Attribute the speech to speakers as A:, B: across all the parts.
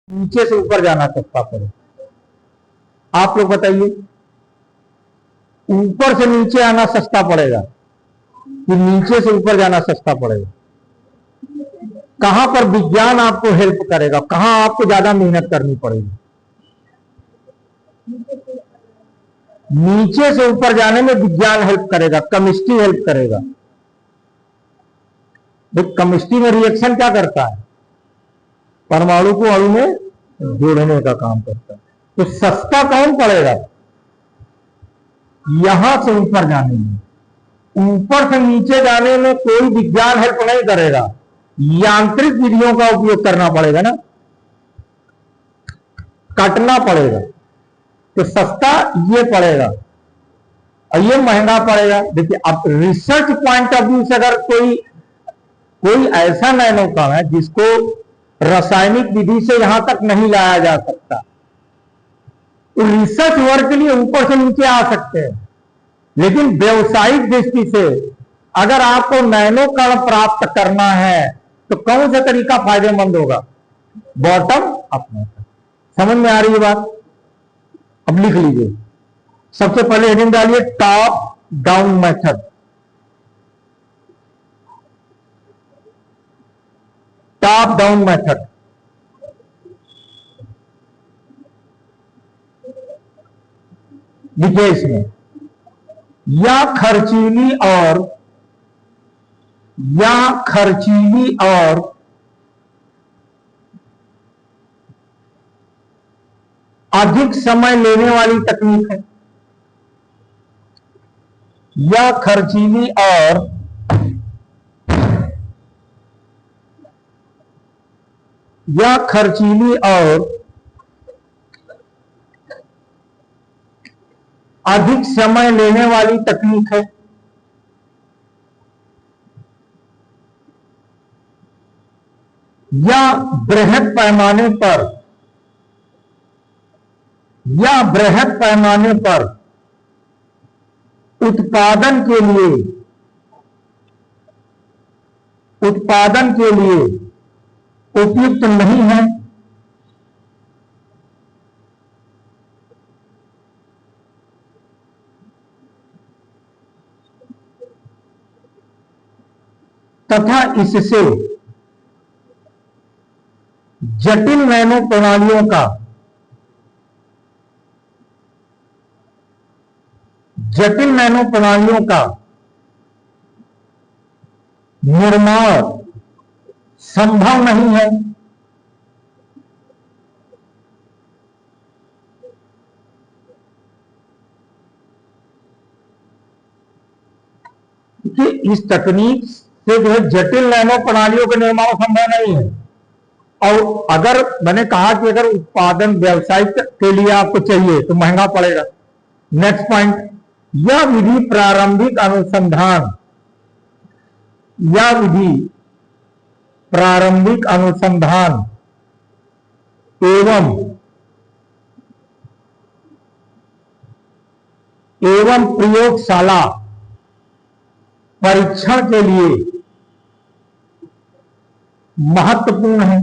A: नीचे से ऊपर जाना सस्ता पड़ेगा। आप लोग बताइए, ऊपर से नीचे आना सस्ता पड़ेगा कि नीचे से ऊपर जाना सस्ता पड़ेगा? कहां पर विज्ञान आपको हेल्प करेगा, कहां आपको ज्यादा मेहनत करनी पड़ेगी? नीचे से ऊपर जाने में विज्ञान हेल्प करेगा, केमिस्ट्री हेल्प करेगा। केमिस्ट्री में रिएक्शन क्या करता है? परमाणु को अणु में जोड़ने का काम करता है। तो सस्ता कौन पड़ेगा? यहां से ऊपर जाने में। ऊपर से नीचे जाने में कोई विज्ञान हेल्प नहीं करेगा, यांत्रिक विधियों का उपयोग करना पड़ेगा ना, काटना पड़ेगा। तो सस्ता ये पड़ेगा और ये महंगा पड़ेगा। देखिए, अब रिसर्च पॉइंट ऑफ व्यू से अगर कोई ऐसा नैनो कण है जिसको रासायनिक विधि से यहां तक नहीं लाया जा सकता, तो रिसर्च वर्क के लिए ऊपर से नीचे आ सकते हैं। लेकिन व्यवसायिक दृष्टि से अगर आपको नैनो कण प्राप्त करना है तो कौन सा तरीका फायदेमंद होगा? Bottom up method. समझ में आ रही है बात? अब लिख लीजिए, सबसे पहले हेडिंग डालिए top down method. Top down method लिखिए इसमें, या खर्चीली और अधिक समय लेने वाली तकनीक है। या खर्चीली और अधिक समय लेने वाली तकनीक है। या बृहद पैमाने पर उत्पादन के लिए उपयुक्त नहीं है। तथा इससे जटिल नैनो प्रणालियों का निर्माण संभव नहीं है। कि इस तकनीक से जो है जटिल नैनो प्रणालियों का निर्माण संभव नहीं है। और अगर मैंने कहा कि अगर उत्पादन व्यवसायिक के लिए आपको चाहिए तो महंगा पड़ेगा। नेक्स्ट पॉइंट, यह विधि प्रारंभिक अनुसंधान एवं प्रयोगशाला परीक्षण के लिए महत्वपूर्ण है।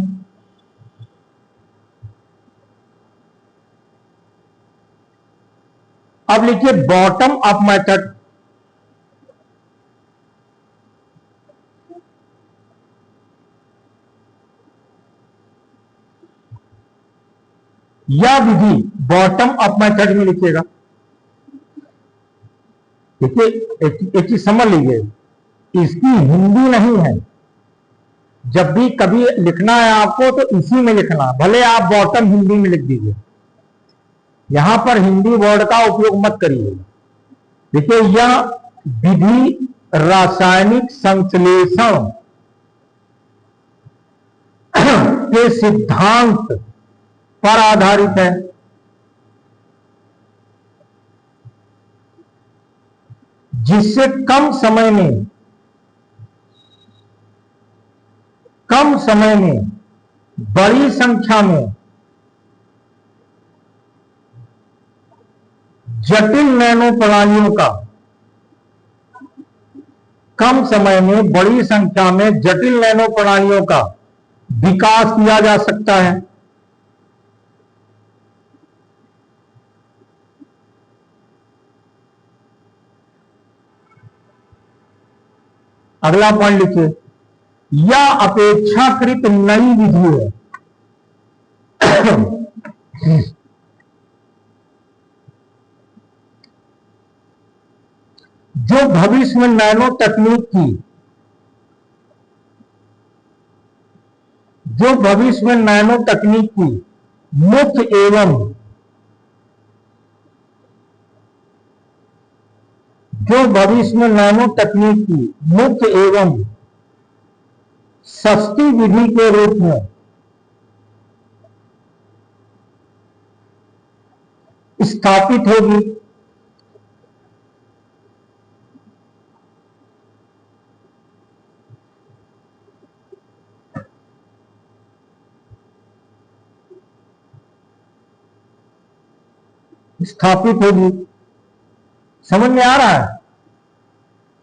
A: अब लिखिए बॉटम अप मेथड। यह विधि बॉटम अप मेथड में लिखिएगा। देखिए, एक चीज समझ लीजिए, इसकी हिंदी नहीं है। जब भी कभी लिखना है आपको तो इसी में लिखना, भले आप बॉटम हिंदी में लिख दीजिए, यहां पर हिंदी वर्ड का उपयोग मत करिए। देखिए, यह विधि रासायनिक संश्लेषण के सिद्धांत पर आधारित है। जिससे कम समय में बड़ी संख्या में जटिल नैनो प्रणालियों का कम समय में बड़ी संख्या में जटिल नैनो प्रणालियों का विकास किया जा सकता है। अगला पॉइंट लिखिए, यह अपेक्षाकृत नई विधि है। जो भविष्य में नैनो तकनीक की मुख्य एवं सस्ती विधि के रूप में स्थापित होगी। समझ में आ रहा है?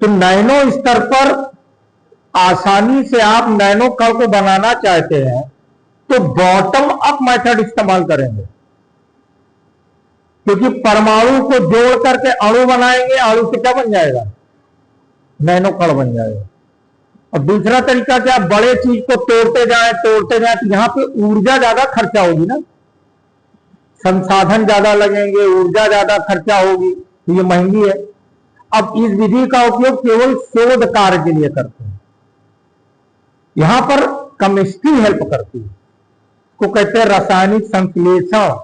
A: तो नैनो स्तर पर आसानी से आप नैनो कण को बनाना चाहते हैं तो बॉटम अप मेथड इस्तेमाल करेंगे, क्योंकि परमाणु को जोड़ करके अणु बनाएंगे, अणु से क्या बन जाएगा? नैनो कण बन जाएगा। और दूसरा तरीका क्या, बड़े चीज को तोड़ते जाए तो यहां पे ऊर्जा ज्यादा खर्चा होगी ना, संसाधन ज्यादा लगेंगे, ऊर्जा ज्यादा खर्चा होगी, तो ये महंगी है। अब इस विधि का उपयोग केवल शोध कार्य के लिए करते हैं। यहां पर केमिस्ट्री हेल्प करती है, इसको कहते हैं रासायनिक संश्लेषण,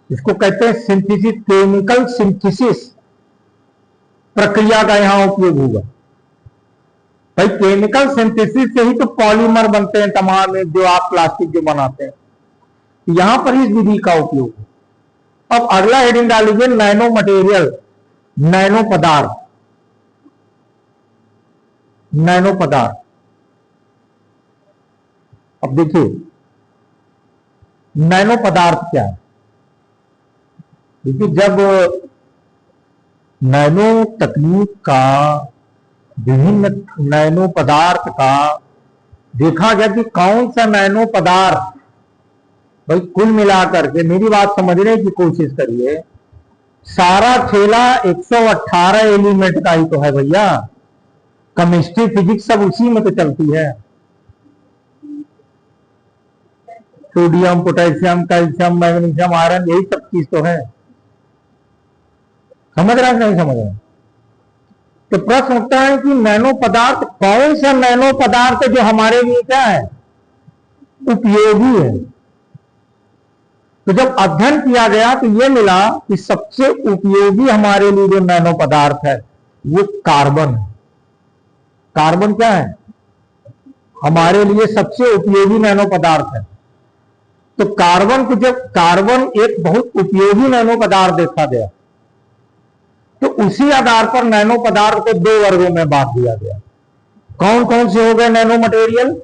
A: इसको कहते हैं सिंथेसिस, केमिकल सिंथेसिस प्रक्रिया का यहां उपयोग होगा। भाई केमिकल सिंथेसिस से ही तो पॉलीमर बनते हैं तमाम, जो आप प्लास्टिक जो बनाते हैं, यहां पर इस विधि का उपयोग है। अब अगला हेडिंग डाल लीजिए, नैनो मटेरियल, नैनो पदार्थ। नैनो पदार्थ, अब देखिए नैनो पदार्थ क्या है। देखिए जब नैनो तकनीक का, विभिन्न नैनो पदार्थ का देखा गया कि कौन सा नैनो पदार्थ, भाई कुल मिलाकर के मेरी बात समझने की कोशिश करिए, सारा खेला 118 एलिमेंट का ही तो है भैया। केमिस्ट्री फिजिक्स सब उसी में तो चलती है। Sodium, potassium, calcium, magnesium, iron, यही सब चीज तो है। समझ रहा है नहीं समझ रहा? तो प्रश्न उठता है कि नैनो पदार्थ, कौन सा नैनो पदार्थ जो हमारे लिए क्या है? उपयोगी है। तो जब अध्ययन किया गया तो यह मिला कि सबसे उपयोगी हमारे लिए जो नैनो पदार्थ है वो कार्बन है। कार्बन क्या है? हमारे लिए सबसे उपयोगी नैनो पदार्थ है। तो कार्बन को, जब कार्बन एक बहुत उपयोगी नैनो पदार्थ देखा गया तो उसी आधार पर नैनो पदार्थ को दो वर्गों में बांट दिया गया। कौन कौन से हो गए नैनो मटेरियल?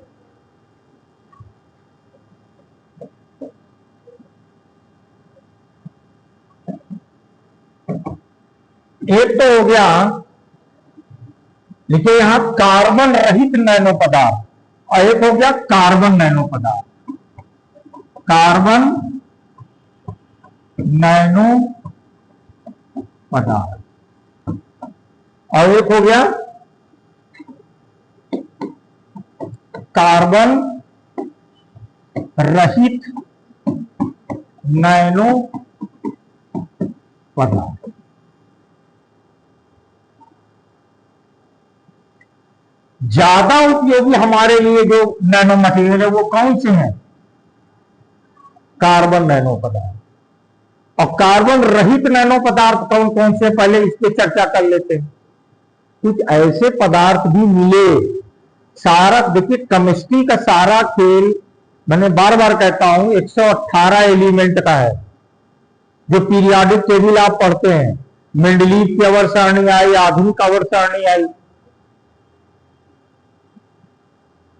A: एक तो हो गया, लिखिए यहां कार्बन रहित नैनो पदार्थ, और एक हो गया कार्बन नैनो पदार्थ। कार्बन नैनो पदार्थ, और एक हो गया कार्बन रहित नैनो पदार्थ। ज्यादा उपयोगी हमारे लिए जो नैनो मटेरियल है वो कौन से हैं? कार्बन नैनो पदार्थ। और कार्बन रहित नैनो पदार्थ कौन कौन से? पहले इसकी चर्चा कर लेते हैं। कुछ ऐसे पदार्थ भी मिले, सारा देखिए केमिस्ट्री का सारा खेल, मैंने बार बार कहता हूं, 118 एलिमेंट का है। जो पीरियोडिक टेबल आप पढ़ते हैं, मेंडलीव की अवर सारणी आई, आधुनिक अवर सारणी आई,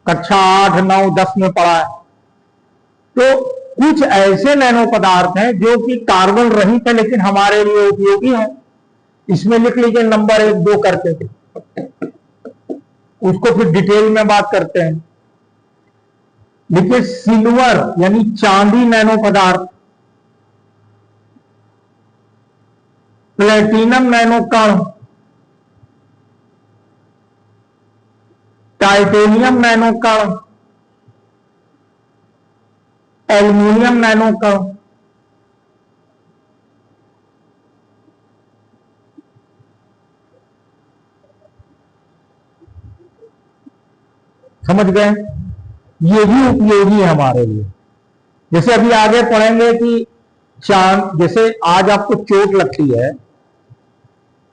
A: कक्षा 8, 9, 10 में पढ़ा है। तो कुछ ऐसे नैनो पदार्थ हैं जो कि कार्बन रहित है लेकिन हमारे लिए उपयोगी हैं। इसमें लिख लीजिए नंबर 1, 2 करके, उसको फिर डिटेल में बात करते हैं। लिखिए सिल्वर यानी चांदी नैनो पदार्थ, प्लेटिनम नैनो कण, टाइटेनियम नैनो कण, एल्यूमिनियम नैनो कण, समझ गए? ये भी उपयोगी है हमारे लिए। जैसे अभी आगे पढ़ेंगे कि चांद, जैसे आज आपको चोट लगती है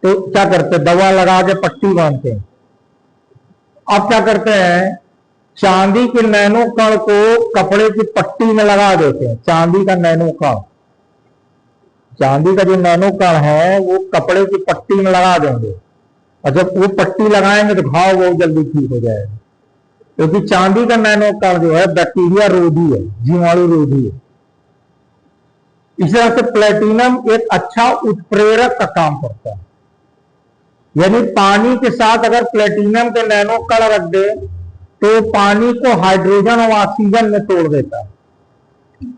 A: तो क्या करते हैं, दवा लगा के पट्टी बांधते हैं। अब क्या करते हैं, चांदी के नैनो कण को कपड़े की पट्टी में लगा देते हैं। चांदी का नैनो कण, चांदी का जो नैनो कण है वो कपड़े की पट्टी में लगा देंगे, और जब वो पट्टी लगाएंगे तो घाव बहुत जल्दी ठीक हो जाएगा, क्योंकि चांदी का नैनो कण जो है बैक्टीरिया रोधी है, जीवाणु रोधी है। इस तरह से प्लेटिनम एक अच्छा उत्प्रेरक का काम करता है। यानी पानी के साथ अगर प्लेटिनम के नैनो कण रख दे तो पानी को हाइड्रोजन और ऑक्सीजन में तोड़ देता है।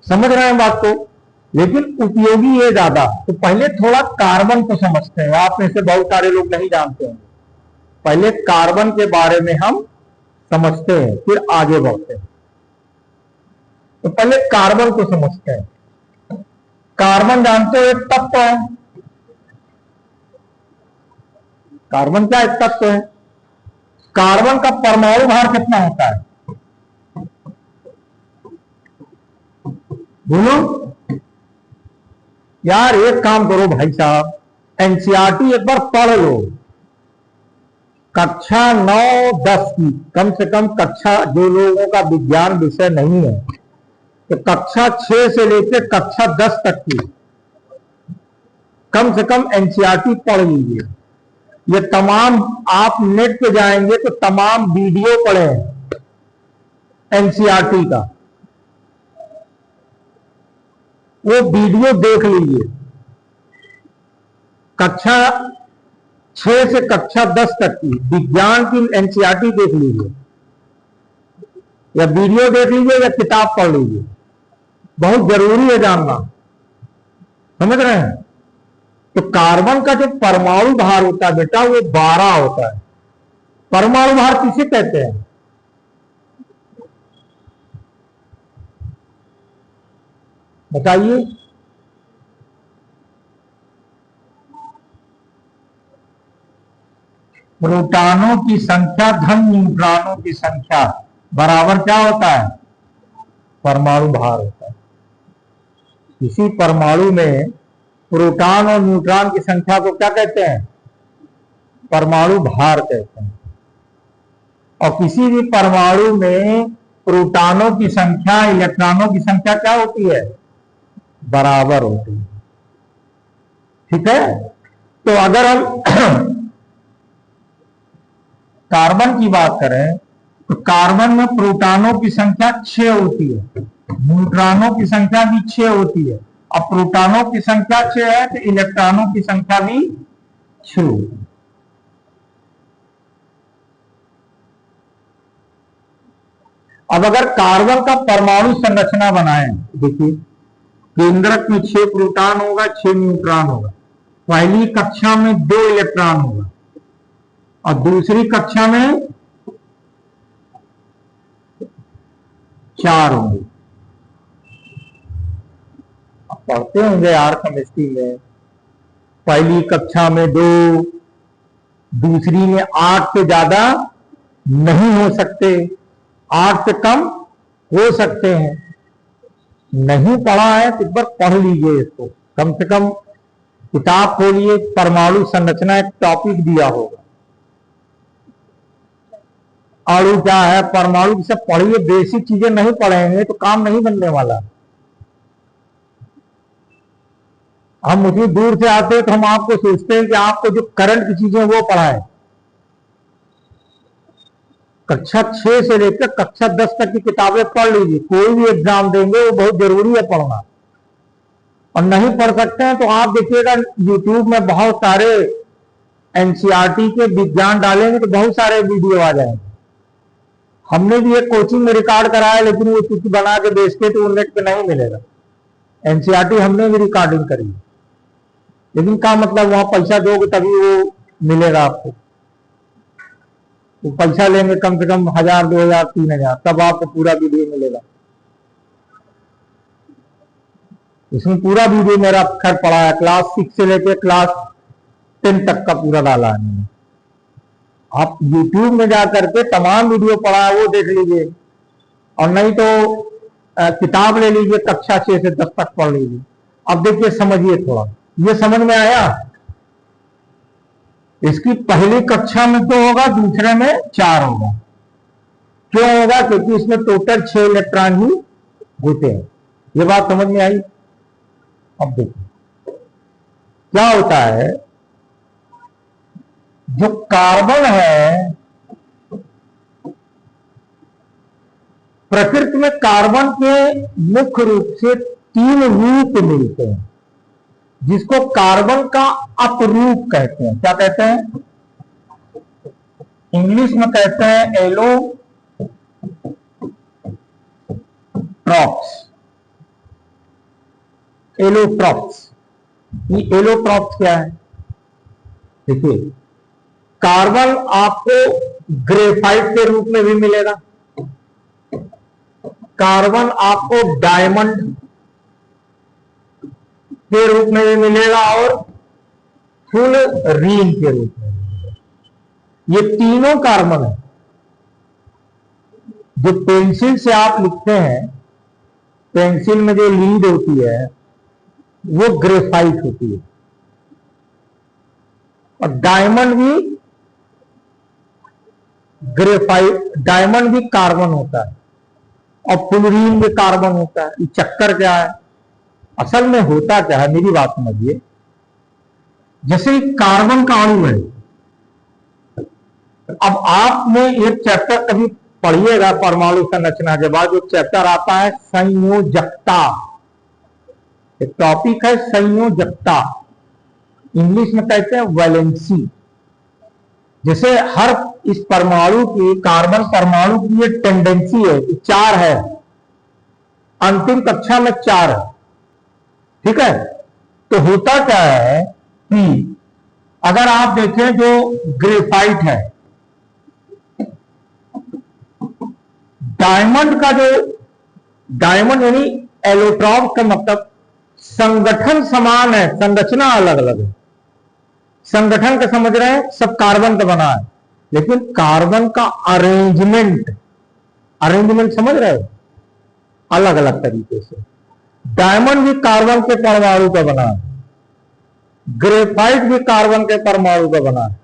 A: समझ रहे हैं बात को? लेकिन उपयोगी ये ज्यादा। तो पहले थोड़ा कार्बन को समझते हैं, आप में से बहुत सारे लोग नहीं जानते हैं। पहले कार्बन के बारे में हम समझते हैं, फिर आगे बढ़ते हैं। तो पहले कार्बन को समझते हैं। कार्बन जानते हो एक तत्व है। कार्बन क्या एक तत्व है? कार्बन का परमाणु भार कितना होता है बोलो यार? एक काम करो भाई साहब, एनसीईआरटी एक बार पढ़ लो, कक्षा 9-10 की। कम से कम कक्षा, जो लोगों का विज्ञान विषय नहीं है तो कक्षा 6 से लेकर कक्षा 10 तक की कम से कम एनसीईआरटी पढ़ लीजिए। ये तमाम, आप नेट पे जाएंगे तो तमाम वीडियो पढ़े एनसीईआरटी का, वो वीडियो देख लीजिए। कक्षा 6 से कक्षा 10 तक की विज्ञान की एनसीईआरटी देख लीजिए, या वीडियो देख लीजिए या किताब पढ़ लीजिए। बहुत जरूरी है जानना, समझ रहे हैं? तो कार्बन का जो परमाणु भार होता है बेटा, वो 12 होता है। परमाणु भार किसे कहते हैं? बताइए। प्रोटॉनों की संख्या धन न्यूट्रॉनों की संख्या बराबर क्या होता है? परमाणु भार होता है। इसी परमाणु में प्रोटॉन और न्यूट्रॉन की संख्या को क्या कहते हैं? परमाणु भार कहते हैं। और किसी भी परमाणु में प्रोटॉनों की संख्या इलेक्ट्रॉनों की संख्या क्या होती है? बराबर होती है। ठीक है? तो अगर हम कार्बन की बात करें तो कार्बन में प्रोटॉनों की संख्या 6 होती है, न्यूट्रॉनों की संख्या भी 6 होती है। अब प्रोटॉनों की संख्या 6 है तो इलेक्ट्रॉनों की संख्या भी 6 होती है। अब अगर कार्बन का परमाणु संरचना बनाएं, देखिए केंद्रक में 6 प्रोटॉन होगा, 6 न्यूट्रॉन होगा। पहली कक्षा में 2 इलेक्ट्रॉन होगा और दूसरी कक्षा में 4 होंगे। आप पढ़ते होंगे यार केमिस्ट्री में, पहली कक्षा में 2, दूसरी में 8 से ज्यादा नहीं हो सकते, 8 से कम हो सकते हैं। नहीं पढ़ा है तो एक बार पढ़ लीजिए इसको, कम से कम किताब खोलिए, परमाणु संरचना एक टॉपिक दिया होगा। अणु क्या है, परमाणु सब पढ़िए, बेसिक चीजें नहीं पढ़ेंगे तो काम नहीं बनने वाला। हम उतनी दूर से आते हैं तो हम आपको सोचते हैं कि आपको जो करंट की चीजें वो पढ़ाएं। कक्षा 6 से लेकर कक्षा 10 तक की किताबें पढ़ लीजिए। कोई भी एग्जाम देंगे वो बहुत जरूरी है पढ़ना। और नहीं पढ़ सकते हैं तो आप देखिएगा यूट्यूब में बहुत सारे एनसीईआरटी के विज्ञान डालेंगे तो बहुत सारे वीडियो आ जाएंगे। हमने भी एक कोचिंग में रिकॉर्ड कराया, लेकिन वो कुछ बना के बेचते तो नेट पे नहीं मिलेगा। एनसीईआरटी हमने भी रिकॉर्डिंग करी, लेकिन क्या मतलब, वहां पैसा दोगे तभी वो मिलेगा आपको। वो पैसा लेंगे कम से कम 1000, 2000, 3000, तब आपको पूरा वीडियो मिलेगा। इसमें पूरा वीडियो मेरा खैर पड़ा है, क्लास 6 से लेकर क्लास 10 तक का पूरा डाला है मैंने। आप YouTube में जाकर के तमाम वीडियो पड़ा है वो देख लीजिए, और नहीं तो किताब ले लीजिए, कक्षा 6 से 10 तक पढ़ लीजिए। अब देखिए समझिए थोड़ा, ये समझ में आया। इसकी पहली कक्षा में तो होगा, दूसरे में 4 होगा। क्यों होगा? क्योंकि इसमें टोटल 6 इलेक्ट्रॉन ही होते हैं। ये बात समझ में आई। अब देखिए क्या होता है, जो कार्बन है, प्रकृति में कार्बन के मुख्य रूप से 3 रूप मिलते हैं, जिसको कार्बन का अपरूप कहते हैं। क्या कहते हैं? इंग्लिश में कहते हैं एलोट्रॉप्स। एलोट्रॉप्स, ये एलोट्रॉप्स क्या है? देखिए, कार्बन आपको ग्रेफाइट के रूप में भी मिलेगा, कार्बन आपको डायमंड के रूप में भी मिलेगा, और फुल रीन के रूप में मिलेगा। ये तीनों कार्बन है। जो पेंसिल से आप लिखते हैं, पेंसिल में जो लीड होती है वो ग्रेफाइट होती है, और डायमंड भी ग्रेफाइट, डायमंड भी कार्बन होता है, और फ्लोरीन भी कार्बन होता है। ये चक्कर क्या है? असल में होता क्या है, मेरी बात समझिए। जैसे कार्बन का अणु है, अब आपने एक चैप्टर कभी पढ़िएगा परमाणु संरचना के बाद, एक चैप्टर आता है संयोजकता। एक टॉपिक है संयोजकता, इंग्लिश में कहते हैं वैलेंसी। जैसे हर इस परमाणु की, कार्बन परमाणु की ये टेंडेंसी है, 4 है, अंतिम कक्षा में 4 है, ठीक है। तो होता क्या है कि अगर आप देखें जो ग्रेफाइट है, डायमंड का जो, डायमंड यानी एलोट्रॉप का मतलब संगठन समान है, संरचना अलग अलग है। संगठन का समझ रहे हैं, सब कार्बन का बना है, लेकिन कार्बन का अरेंजमेंट, अरेंजमेंट समझ रहे हो, अलग अलग तरीके से। डायमंड भी कार्बन के परमाणु का बना है, ग्रेफाइट भी कार्बन के परमाणु का बना है,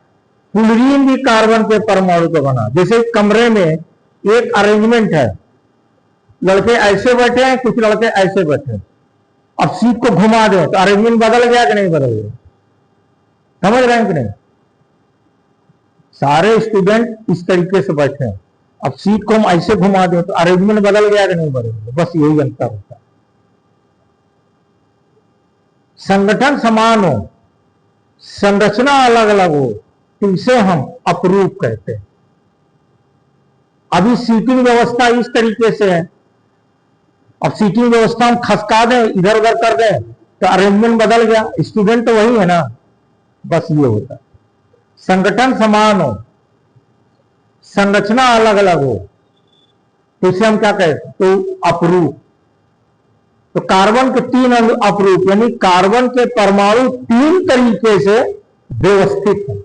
A: फ्लोरीन भी कार्बन के परमाणु का बना है। जैसे कमरे में एक अरेंजमेंट है, लड़के ऐसे बैठे हैं, कुछ लड़के ऐसे बैठे हैं। अब सीट को घुमा दो तो अरेंजमेंट बदल गया कि नहीं बदल गया? समझ रहे हैं कि नहीं? सारे स्टूडेंट इस तरीके से बैठे हैं, अब सीट को हम ऐसे घुमा दें तो अरेंजमेंट बदल गया कि नहीं बदल गया? बस यही अंतर होता है। संगठन समान हो, संरचना अलग अलग हो, तो इसे हम अपरूप कहते हैं। अभी सीटिंग व्यवस्था इस तरीके से है, अब सीटिंग व्यवस्था हम खसका दें, इधर उधर कर दें, तो अरेंजमेंट बदल गया, स्टूडेंट तो वही है ना। बस ये होता है, संगठन समान हो, संरचना अलग अलग हो, तो इसे हम क्या कहते हैं? तो अपरूप। तो कार्बन के 3 अपरूप, यानी कार्बन के परमाणु 3 तरीके से व्यवस्थित है।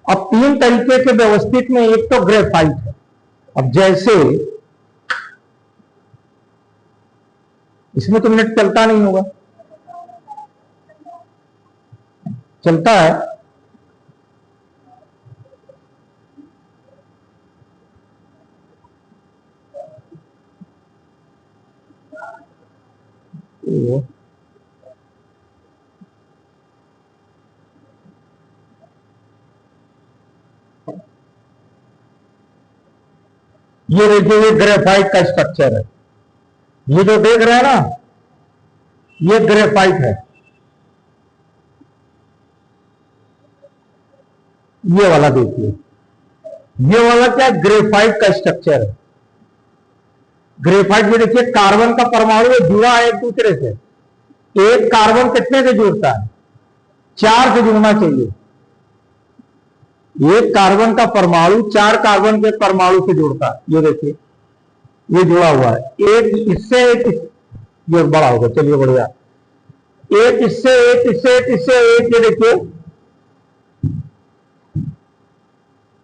A: अब 3 तरीके के व्यवस्थित में एक तो ग्रेफाइट है। अब जैसे इसमें तो नेट चलता नहीं होगा, चलता है? ये देखिए, ये ग्रेफाइट का स्ट्रक्चर है। ये जो देख रहे हैं ना, ये ग्रेफाइट है। ये वाला देखिए, ये वाला क्या? ग्रेफाइट का स्ट्रक्चर है। ग्रेफाइट में देखिए कार्बन का परमाणु जुड़ा है एक दूसरे से। एक कार्बन कितने से जुड़ता है? 4 से जुड़ना चाहिए। एक कार्बन का परमाणु 4 कार्बन के परमाणु से जुड़ता है। ये देखिए, ये जुड़ा हुआ है, एक इससे एक, ये बड़ा होगा, चलिए बढ़िया, एक इससे एक, इससे एक, इससे एक, ये देखिए,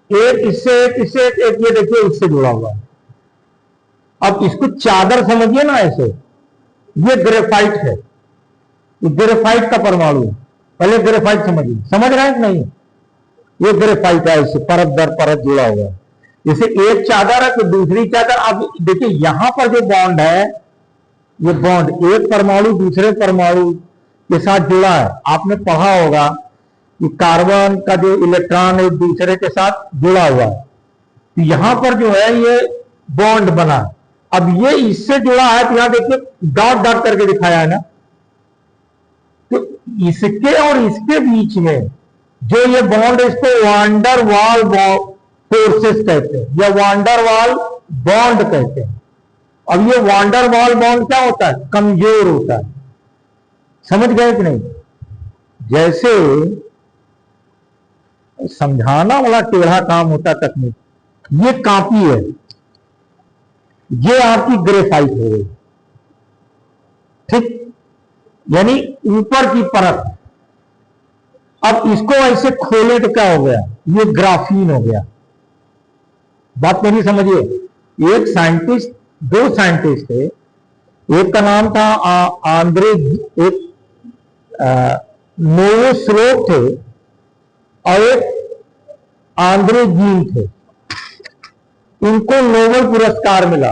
A: एक इससे एक, इससे एक, एक ये देखिए इससे जुड़ा हुआ है। अब इसको चादर समझिए ना ऐसे, ये ग्रेफाइट है, ये ग्रेफाइट का परमाणु है। पहले ग्रेफाइट समझिए, समझ रहे हैं कि नहीं? ये ग्रेफाइट है, इससे परत दर परत जुड़ा हुआ है। जैसे एक चादर है तो दूसरी चादर। अब देखिए यहां पर जो बॉन्ड है, ये बॉन्ड एक परमाणु दूसरे परमाणु के साथ जुड़ा है। आपने पढ़ा होगा कि कार्बन का जो इलेक्ट्रॉन एक दूसरे के साथ जुड़ा हुआ है, तो यहां पर जो है ये बॉन्ड बना। अब ये इससे जुड़ा है, तो यहां देखिए डॉट डॉट करके दिखाया है ना, तो इसके और इसके बीच में जो ये बॉन्ड, इसको वांडर वाल फोर्सेस कहते हैं या वांडर वाल बॉन्ड कहते हैं। अब ये वांडर वाल बॉन्ड क्या होता है? कमजोर होता है। समझ गए कि नहीं? जैसे समझाना बड़ा टेढ़ा काम होता है तकनीक। ये कापी है, ये आपकी ग्रेफाइट हो गई, ठीक, यानी ऊपर की परत। अब इसको ऐसे खोले तो क्या हो गया? ये ग्राफीन हो गया। बात मेरी समझिए। एक साइंटिस्ट, दो साइंटिस्ट थे, एक का नाम था आंद्रे, एक नोवोस्लोक थे और एक आंद्रे जीन थे। इनको नोबेल पुरस्कार मिला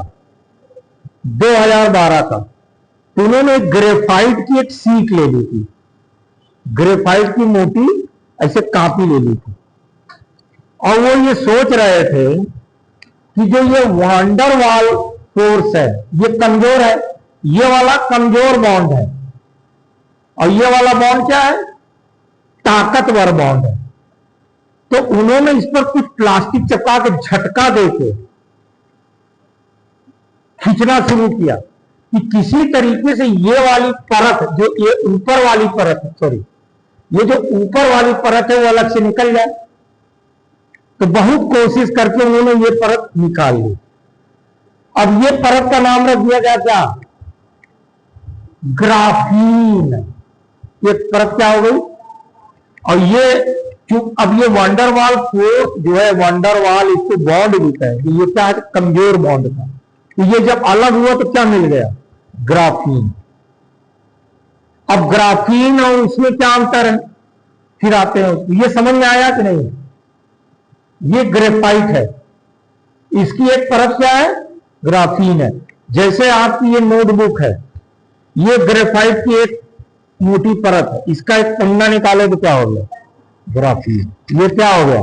A: 2012 का। उन्होंने ग्रेफाइट की एक सीख ले ली थी, ग्रेफाइट की मोटी ऐसे कापी ले ली थी, और वो ये सोच रहे थे कि जो ये वांडर वाल फोर्स है ये कमजोर है, ये वाला कमजोर बॉन्ड है, और ये वाला बॉन्ड क्या है? ताकतवर बॉन्ड है। तो उन्होंने इस पर कुछ प्लास्टिक चिपका के झटका देके खींचना शुरू किया कि किसी तरीके से ये वाली परत, जो ये ऊपर वाली परत है, सॉरी, ये जो ऊपर वाली परत है वो अलग से निकल जाए। तो बहुत कोशिश करके उन्होंने ये परत निकाल ली। अब ये परत का नाम रख दिया गया क्या? ग्राफीन। ये परत क्या हो गई? और ये अब ये वंडरवाल फोर्स जो है, वंडरवाल इसको बॉन्ड भी कहते हैं, ये क्या है? कमजोर बॉन्ड था। तो ये जब अलग हुआ तो क्या मिल गया? ग्राफीन। अब ग्राफीन और उसमें क्या अंतर है? फिर आते हैं, ये समझ में आया कि नहीं? ये ग्रेफाइट है, इसकी एक परत क्या है? ग्राफीन है। जैसे आपकी ये नोटबुक है, ये ग्रेफाइट की एक मोटी परत है, इसका एक पन्ना निकाले तो क्या हो गया? ग्राफीन। ये क्या हो गया?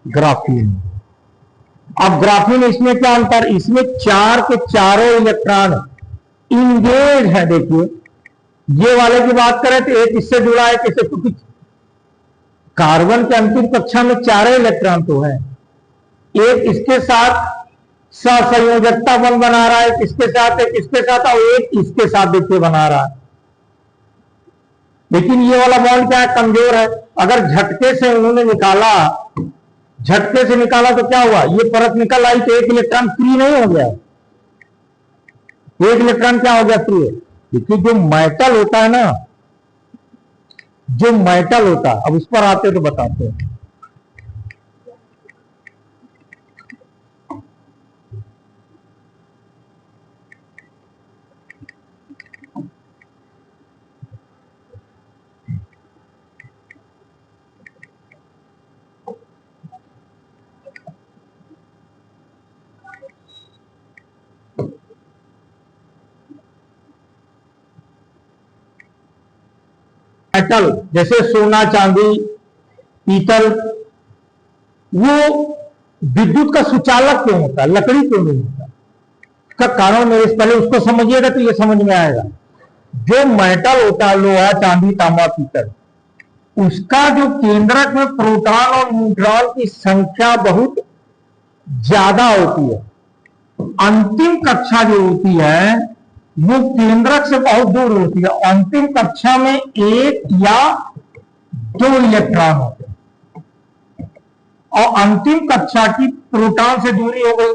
A: ग्राफीन। अब ग्राफीन, इसमें क्या अंतर? इसमें 4 के चारों इलेक्ट्रॉन इंगेज है। देखिए ये वाले की बात करें तो एक इससे जुड़ा है, किससे? क्योंकि कार्बन के अंतिम कक्षा में 4 इलेक्ट्रॉन तो है, एक इसके साथ सहसंयोजकता बंध बना रहा है, किसके साथ? एक इसके साथ और एक इसके साथ देखिए बना रहा है। लेकिन ये वाला बॉन्ड क्या है? कमजोर है। अगर झटके से उन्होंने निकाला, झटके से निकाला तो क्या हुआ? ये परत निकल आई तो एक इलेक्ट्रॉन फ्री नहीं हो गया, एक इलेक्ट्रॉन क्या हो गया? फ्री। देखिए जो मेटल होता है ना, जो मेटल होता है, अब उस पर आते तो बताते हैं। मेटल जैसे सोना, चांदी, पीतल, वो विद्युत का सुचालक क्यों होता है? लकड़ी क्यों नहीं होता? इसका कारण मेरे पहले उसको समझिएगा तो ये समझ में आएगा। जो मेटल होता है, लोहा, चांदी, तांबा, पीतल, उसका जो केंद्रक में प्रोटॉन और न्यूट्रॉन की संख्या बहुत ज्यादा होती है। अंतिम कक्षा जो होती है वो केंद्रक से बहुत दूर होती है। अंतिम कक्षा में 1 या 2 इलेक्ट्रॉन होते हैं। और अंतिम कक्षा की प्रोटॉन से दूरी हो गई,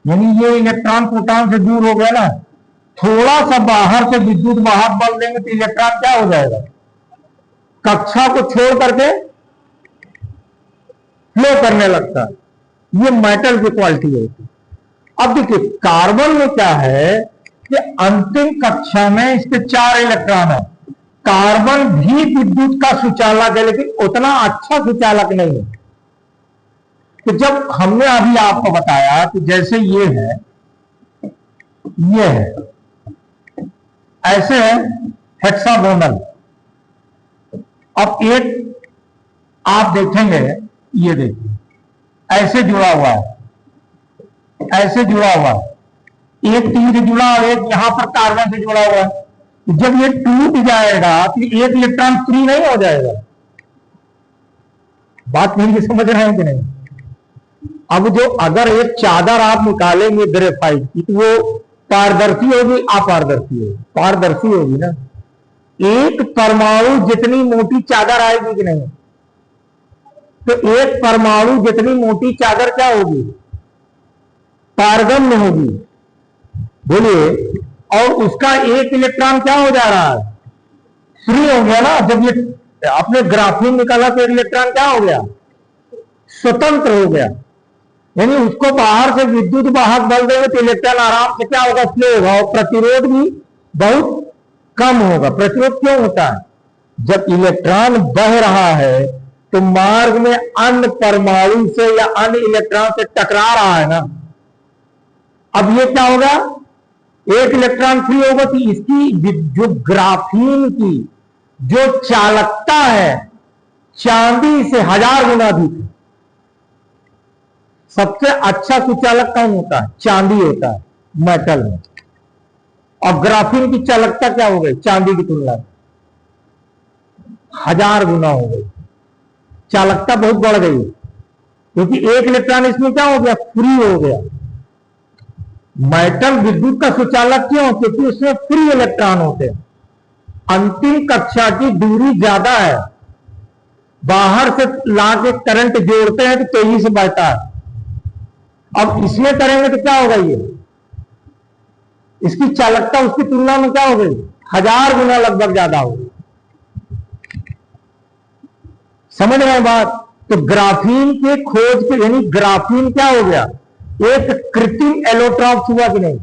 A: यानी ये इलेक्ट्रॉन प्रोटॉन से दूर हो गया ना, थोड़ा सा बाहर से विद्युत वाहक बल देंगे तो इलेक्ट्रॉन क्या हो जाएगा, कक्षा को छोड़ करके फ्लो करने लगता है। ये मेटल की क्वालिटी होती है। अब देखिए कार्बन में क्या है कि अंतिम कक्षा में इसके 4 इलेक्ट्रॉन है। कार्बन भी विद्युत का सुचालक है, लेकिन उतना अच्छा सुचालक नहीं है। तो जब हमने अभी आपको बताया कि जैसे ये है, ऐसे है हेक्सागोनल। अब एक आप देखेंगे, ये देखिए ऐसे जुड़ा हुआ है, ऐसे जुड़ा हुआ है, एक तीर जुड़ा और एक यहां पर कार्बन से जुड़ा हुआ है। जब ये टूट जाएगा तो एक इलेक्ट्रॉन फ्री नहीं हो जाएगा। बात मेरी समझ रहे हैं कि नहीं? अब जो अगर एक चादर आप निकालेंगे ग्रेफाइट की तो वो पारदर्शी होगी, अपारदर्शी होगी? पारदर्शी होगी ना। एक परमाणु जितनी मोटी चादर आएगी कि नहीं, तो एक परमाणु जितनी मोटी चादर क्या होगी, पारगम्य होगी। बोलिए, और उसका एक इलेक्ट्रॉन क्या हो जा रहा है, फ्री हो गया ना। जब ये आपने ग्राफीन निकाला तो एक इलेक्ट्रॉन क्या हो गया, स्वतंत्र हो गया। यानी उसको बाहर से विद्युत वाहक बल देंगे तो इलेक्ट्रॉन आराम से क्या होगा, फ्लो होगा, और प्रतिरोध भी बहुत कम होगा। प्रतिरोध क्यों होता है, जब इलेक्ट्रॉन बह रहा है तो मार्ग में अन्य परमाणु से या अन्य इलेक्ट्रॉन से टकरा रहा है ना। अब ये क्या होगा, एक इलेक्ट्रॉन फ्री होगा तो इसकी जो ग्राफीन की जो चालकता है चांदी से 1000 गुना अधिक। सबसे अच्छा सुचालक कौन होता है, चांदी होता है मेटल में। और ग्राफीन की चालकता क्या हो गई, चांदी की तुलना में 1000 गुना हो गई। चालकता बहुत बढ़ गई क्योंकि एक इलेक्ट्रॉन इसमें क्या हो गया, फ्री हो गया। मेटल विद्युत का सुचालक क्यों, क्योंकि उसमें फ्री इलेक्ट्रॉन होते हैं। अंतिम कक्षा की दूरी ज्यादा है, बाहर से लाके करंट जोड़ते हैं तो तेजी से बहता है। अब इसमें करेंगे तो क्या होगा, ये इसकी चालकता उसकी तुलना में क्या हो गई, 1000 गुना लगभग ज्यादा हो गई। समझ रहे हैं बात? तो ग्राफीन के खोज के, यानी ग्राफीन क्या हो गया, एक कृत्रिम एलोट्रॉप हुआ कि नहीं।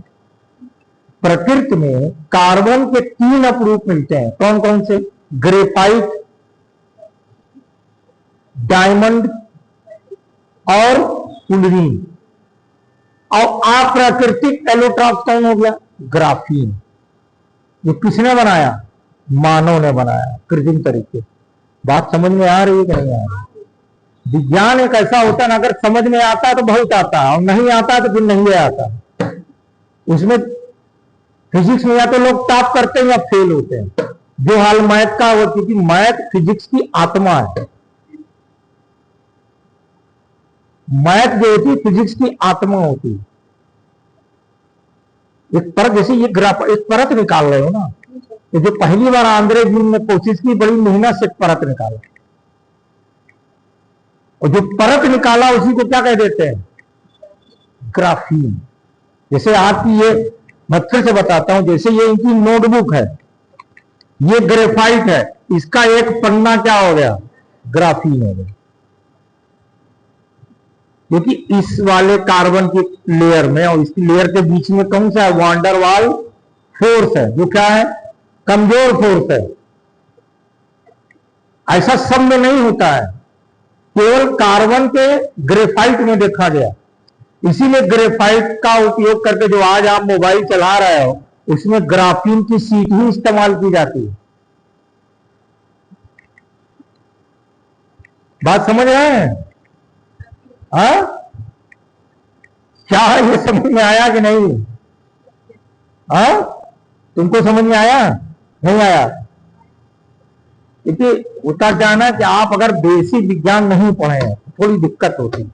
A: प्रकृति में कार्बन के 3 अपरूप मिलते हैं, कौन कौन से, ग्रेफाइट, डायमंड और फुलरीन। और अप्राकृतिक एलोट्रॉप कौन हो गया, ग्राफीन। ये किसने बनाया, मानव ने बनाया कृत्रिम तरीके। बात समझ में आ रही है कि नहीं आ रही? विज्ञान एक ऐसा होता है ना, अगर समझ में आता है तो बहुत आता है, और नहीं आता तो फिर नहीं आता। उसमें फिजिक्स में या तो लोग टॉप करते हैं या फेल होते हैं। जो हाल मैथ का हो, क्योंकि मैथ फिजिक्स की आत्मा है। मैथ जो होती है फिजिक्स की आत्मा होती है। एक परत, जैसे ये ग्राफ, एक परत निकाल रहे हो ना, तो जो पहली बार आंद्रे गिल ने कोशिश की, बड़ी मेहनत से परत निकाला, और जो परत निकाला उसी को क्या कह देते हैं, ग्राफीन। जैसे आपकी ये, मैं फिर से बताता हूं, जैसे ये इनकी नोटबुक है, ये ग्रेफाइट है, इसका एक पन्ना क्या हो गया, ग्राफीन हो गया। क्योंकि इस वाले कार्बन की लेयर में और इसकी लेयर के बीच में कौन सा है, वांडर वाल फोर्स है, जो क्या है, कमजोर फोर्स है। ऐसा सब में नहीं होता है, केवल कार्बन के ग्रेफाइट में देखा गया। इसीलिए ग्रेफाइट का उपयोग करके जो आज आप मोबाइल चला रहे हो, उसमें ग्राफीन की शीट ही इस्तेमाल की जाती है। बात समझ रहे हैं? हाँ, क्या है, ये समझ में आया कि नहीं? हाँ, तुमको समझ में आया, नहीं आया? देखिए होता क्या ना कि आप अगर बेसिक विज्ञान नहीं पढ़े हैं तो थोड़ी दिक्कत होती है।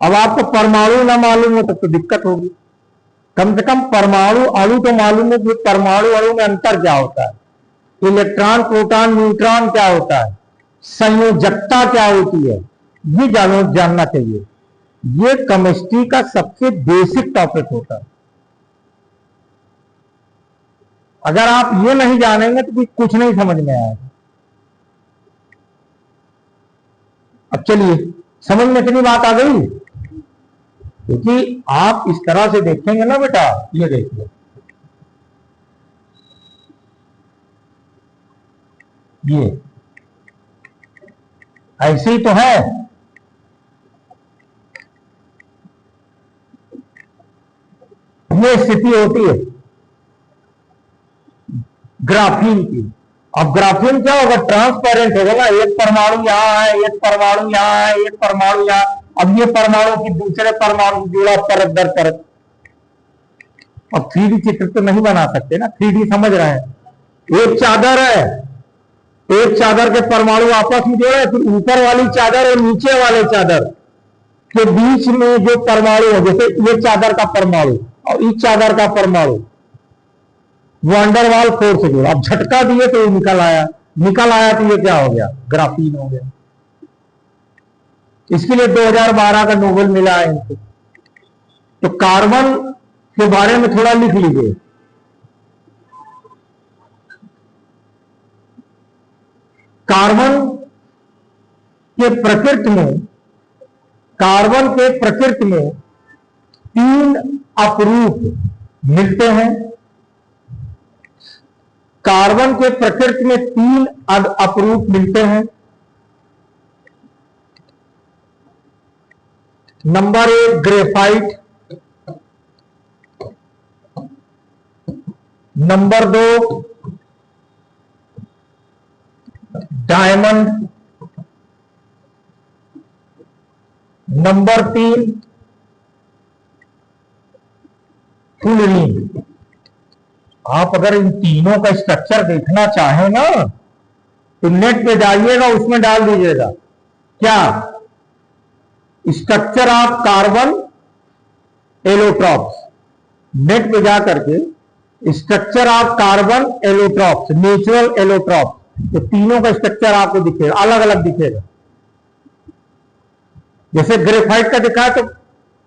A: अब आपको परमाणु ना मालूम हो तब तो दिक्कत होगी। कम से कम परमाणु अणु तो मालूम है कि परमाणु अणु में अंतर क्या होता है, इलेक्ट्रॉन, प्रोटॉन, न्यूट्रॉन क्या होता है, संयोजकता क्या होती है, ये जानना चाहिए। ये केमिस्ट्री का सबसे बेसिक टॉपिक होता है। अगर आप ये नहीं जानेंगे तो कुछ नहीं समझ में आएगा। अब चलिए, समझ में इतनी बात आ गई, क्योंकि आप इस तरह से देखेंगे ना बेटा, ये देखिए, ये ऐसे ही तो है। ये स्थिति होती है ग्राफीन की। अब ग्राफीन क्या होगा? ट्रांसपेरेंट होगा ना, एक परमाणु यहां है, एक परमाणु यहां है, एक परमाणु यहां। अब ये परमाणु की दूसरे परमाणु जुड़ा परत दर परत। अब 3D चित्र तो नहीं बना सकते ना, 3D समझ रहे हैं। एक चादर है, एक चादर के परमाणु आपस में जोड़े, फिर ऊपर वाली चादर और नीचे वाले चादर के बीच में जो परमाणु है, जैसे ये चादर का परमाणु और इस चादर का परमाणु, वंडरवाल फोर्स से जुड़ा। अब झटका दिए तो ये निकल आया, निकल आया तो ये क्या हो गया? ग्राफीन हो गया। इसके लिए 2012 का नोबेल मिला है इनको। तो कार्बन के बारे में थोड़ा लिख लीजिए। कार्बन के प्रकृति में, कार्बन के प्रकृति में 3 अपरूप मिलते हैं। कार्बन के प्रकृति में 3 अपरूप मिलते हैं। Number 1 graphite, number 2 diamond, number 3 fullerene. आप अगर इन तीनों का स्ट्रक्चर देखना चाहें ना तो नेट पे जाइएगा, उसमें डाल दीजिएगा क्या? Structure of carbon allotropes. Net पे जा करके structure of carbon allotropes, natural allotropes, तो तीनों का स्ट्रक्चर आपको दिखेगा, अलग अलग दिखेगा। जैसे ग्रेफाइट का दिखा तो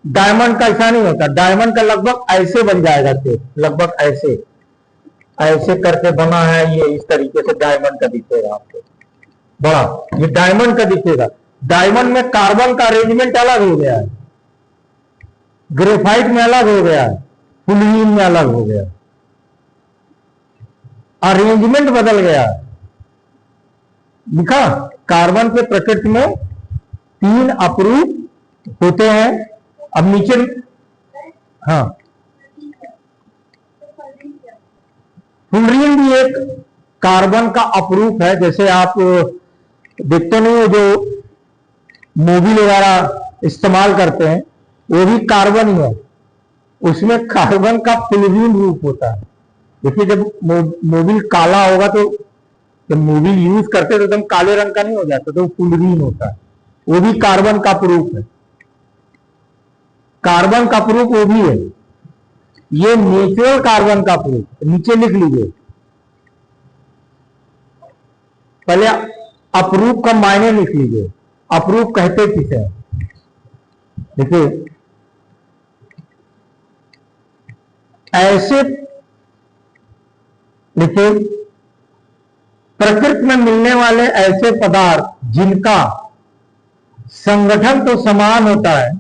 A: डायमंड का ऐसा नहीं होता। डायमंड का लगभग ऐसे बन जाएगा, लगभग ऐसे ऐसे करके बना है, ये इस तरीके से डायमंड का दिखेगा आपको बड़ा, ये डायमंड का दिखेगा। डायमंड में कार्बन का अरेंजमेंट अलग हो गया है, ग्रेफाइट में अलग हो गया है, फुलरीन में अलग हो गया, अरेंजमेंट बदल गया है। लिखा, कार्बन के प्रकृति में 3 अपरूप होते हैं। अब नीचे, हाँ, फुलरीन भी एक कार्बन का अपरूप है। जैसे आप देखते नहीं हो जो मोबिल वगैरह इस्तेमाल करते हैं, वो भी कार्बन ही है, उसमें कार्बन का फुलरीन रूप होता है। देखिए, जब मोबिल काला होगा तो जब मोबिल यूज करते तो एकदम काले रंग का नहीं हो जाता, तो फुलरीन होता है, वो भी कार्बन का प्रूफ है। कार्बन का प्रूफ वो भी है, ये नेचुरल कार्बन का प्रूफ। नीचे लिख लीजिए, पहले अप्रूफ का मायने लिख लीजिए। अप्रूफ कहते किसे हैं? देखिए, ऐसे लिखिए, प्रकृति में मिलने वाले ऐसे पदार्थ जिनका संगठन तो समान होता है,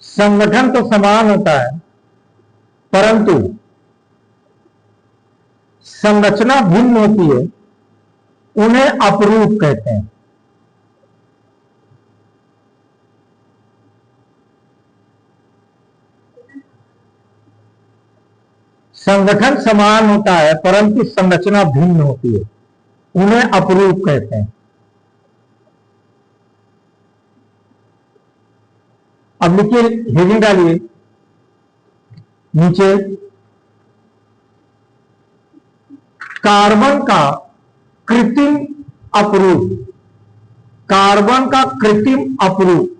A: संगठन तो समान होता है, परंतु संरचना भिन्न होती है, उन्हें अपरूप कहते हैं। संगठन समान होता है परंतु संरचना भिन्न होती है, उन्हें अपरूप कहते हैं। अब लिखिए, हेडिंग डालिए नीचे, कार्बन का कृत्रिम अपरूप। कार्बन का कृत्रिम अपरूप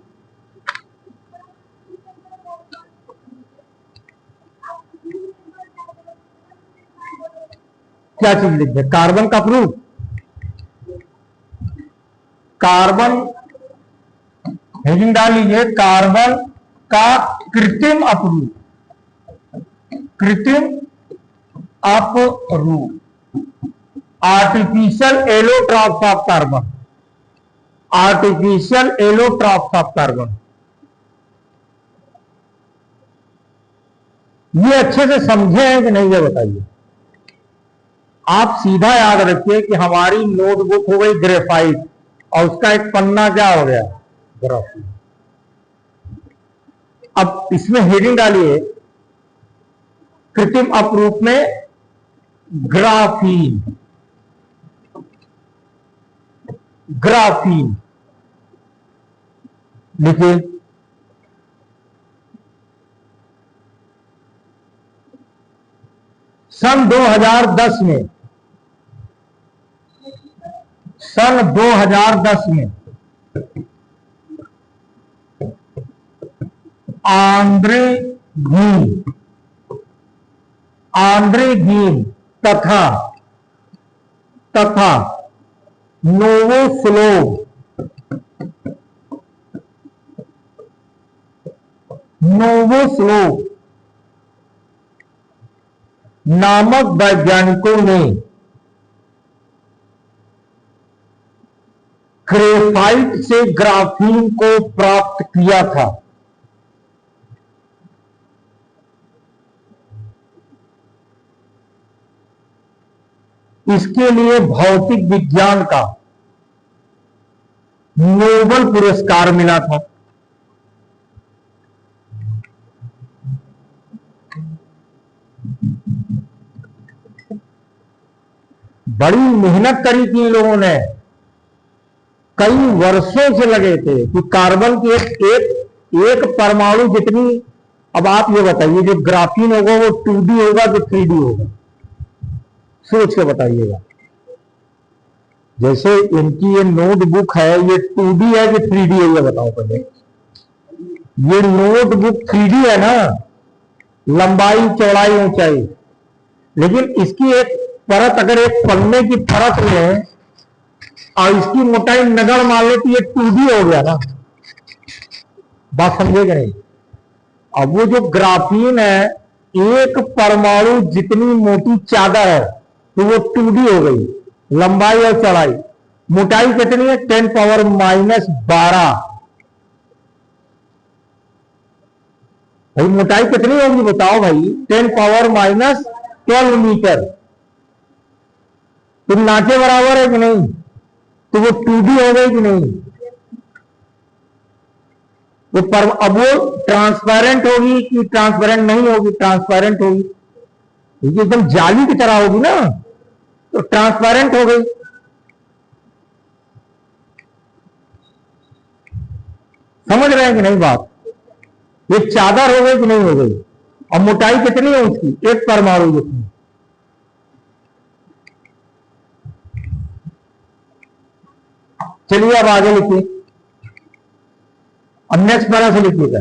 A: क्या चीज लिखते हैं? कार्बन का अपरूप कार्बन, हेडिंग डाल लीजिए, कार्बन का कृत्रिम अपरूप, कृत्रिम अपरूप, artificial allotropes of carbon, artificial allotropes of carbon. ये अच्छे से समझे हैं कि नहीं, ये बताइए। आप सीधा याद रखिए कि हमारी नोटबुक हो गई ग्रेफाइट और उसका एक पन्ना क्या हो गया, ग्राफीन। अब इसमें हेडिंग डालिए, कृत्रिम अपरूप में ग्राफीन, ग्राफीन लिखिए। सन 2010 में, सन 2010 में आंद्रे गीन तथा नोवोस्लोव नामक वैज्ञानिकों ने ग्रेफाइट से ग्राफीन को प्राप्त किया था। इसके लिए भौतिक विज्ञान का नोबेल पुरस्कार मिला था। बड़ी मेहनत करी थी इन लोगों ने, कई वर्षों से लगे थे कि कार्बन की एक परमाणु जितनी, अब आप ये बताइए जो ग्राफीन होगा वो 2D होगा कि 3D होगा, सोच के बताइएगा। जैसे इनकी ये नोटबुक है, ये 2D है कि 3D है, ये बताओ पहले। ये नोटबुक 3D है ना, लंबाई चौड़ाई ऊंचाई, लेकिन इसकी एक परत अगर एक पन्ने की परत में और इसकी मोटाई नगड़ मान लो तो ये 2D हो गया ना, बात समझेगा नहीं। अब वो जो ग्राफीन है, एक परमाणु जितनी मोटी चादर है तो वो 2D हो गई, लंबाई और चौड़ाई। मोटाई कितनी है, 10⁻⁻12। भाई मोटाई कितनी होगी बताओ भाई, 10⁻12 मीटर। तो ना के बराबर है कि नहीं, तो वो 2D हो गई कि नहीं। वो अब वो ट्रांसपेरेंट होगी कि ट्रांसपेरेंट नहीं होगी, ट्रांसपेरेंट होगी, क्योंकि एकदम जाली की तरह होगी ना, तो ट्रांसपेरेंट हो गई। समझ रहे हैं कि नहीं बात, ये चादर हो गई कि नहीं हो गई। और मोटाई कितनी है उसकी, एक परमाणु जितनी। चलिए अब आगे लिखिए, अब नेक्स्ट पैरा से लिखिएगा।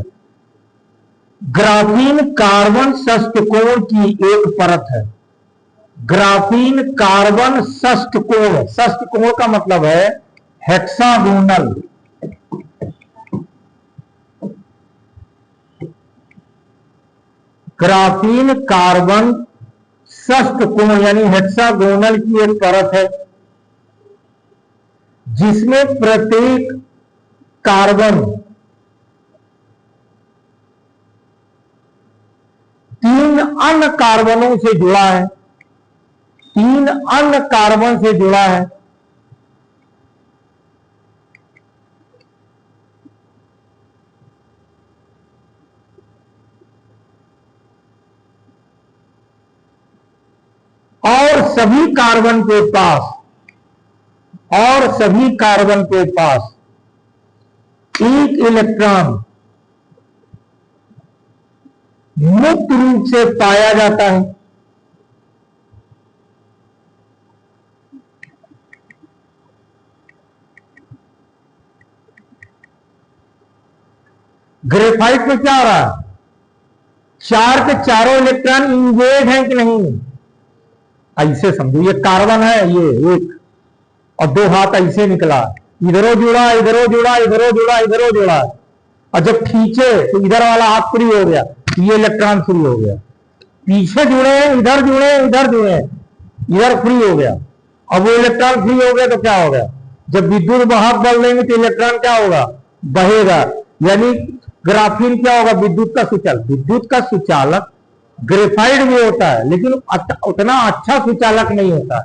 A: ग्राफीन कार्बन षष्ठकोण की एक परत है। ग्राफीन कार्बन षष्ठकोण, षष्ठकोण का मतलब है हेक्सागोनल। ग्राफीन कार्बन षष्ठकोण यानी हेक्सागोनल की एक परत है, जिसमें प्रत्येक कार्बन 3 अन्य कार्बनों से जुड़ा है, 3 अन्य कार्बन से जुड़ा है। और सभी कार्बन के पास एक इलेक्ट्रॉन मुक्त रूप से पाया जाता है। ग्रेफाइट में क्या हो रहा है, 4 के चारों इलेक्ट्रॉन इंगेज हैं कि नहीं। ऐसे समझो, ये कार्बन है, ये एक और 2 हाथ ऐसे निकला, इधरों जुड़ा, इधरों जुड़ा, इधरों जुड़ा, इधरों जुड़ा, और जब खींचे तो इधर वाला हाथ फ्री हो गया, ये इलेक्ट्रॉन फ्री हो गया। पीछे जुड़े, इधर जुड़े, इधर जुड़े, इधर फ्री हो गया। अब वो इलेक्ट्रॉन फ्री हो गया तो क्या हो गया, जब विद्युत वाहक बल देंगे तो इलेक्ट्रॉन क्या होगा, बहेगा। यानी ग्राफीन क्या होगा, विद्युत का सुचालक। विद्युत का सुचालक ग्रेफाइट भी होता है, लेकिन उतना अच्छा सुचालक नहीं होता है।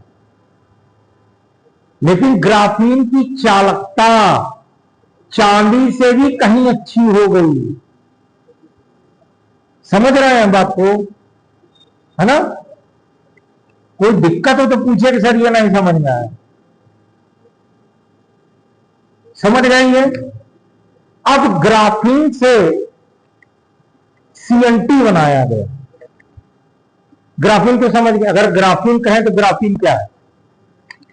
A: लेकिन ग्राफीन की चालकता चांदी से भी कहीं अच्छी हो गई। समझ रहे हैं बात को, है ना? कोई दिक्कत हो तो पूछे कि सर ये नहीं समझ में आया। समझ गए ये? अब ग्राफीन से सीएनटी बनाया गया। ग्राफीन को समझ गए? अगर ग्राफीन कहें तो ग्राफीन क्या है,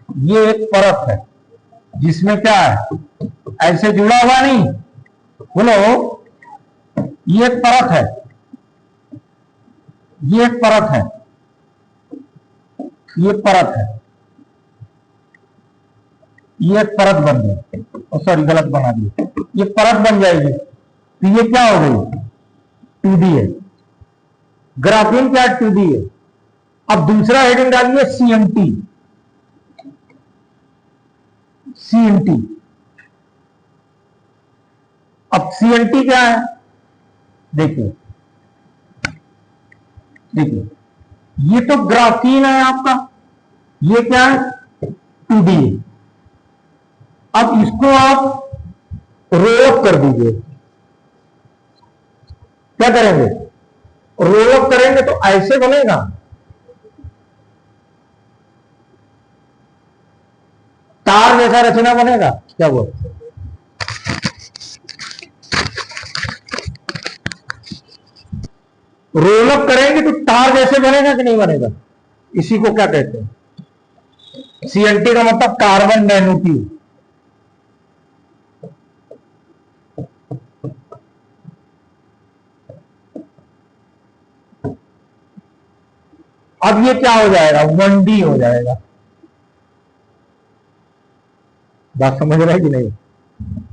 A: ये एक परत है जिसमें क्या है, ऐसे जुड़ा हुआ नहीं, बोलो, ये एक परत है, ये एक परत है, ये परत है, ये एक परत बन गई। सॉरी, गलत बना दी, ये परत बन जाएगी तो ये क्या हो गई, 2D है। ग्राफीन क्या है, 2D है। अब दूसरा हेडिंग डालिए सीएनटी। सीएनटी, अब सीएनटी क्या है, देखिए देखिए, ये तो ग्राफीन है आपका, ये क्या है, 2D है। अब इसको आप रोल अप कर दीजिए। क्या करेंगे, रोल अप करेंगे तो ऐसे बनेगा, तार जैसा रचना बनेगा। क्या बोलते, रोल अप करेंगे तो तार जैसे बनेगा कि नहीं बनेगा? इसी को क्या कहते हैं, सीएनटी का मतलब कार्बन नैनोट्यूब। अब ये क्या हो जाएगा, 1D हो जाएगा। बात समझ रहे हैं कि नहीं?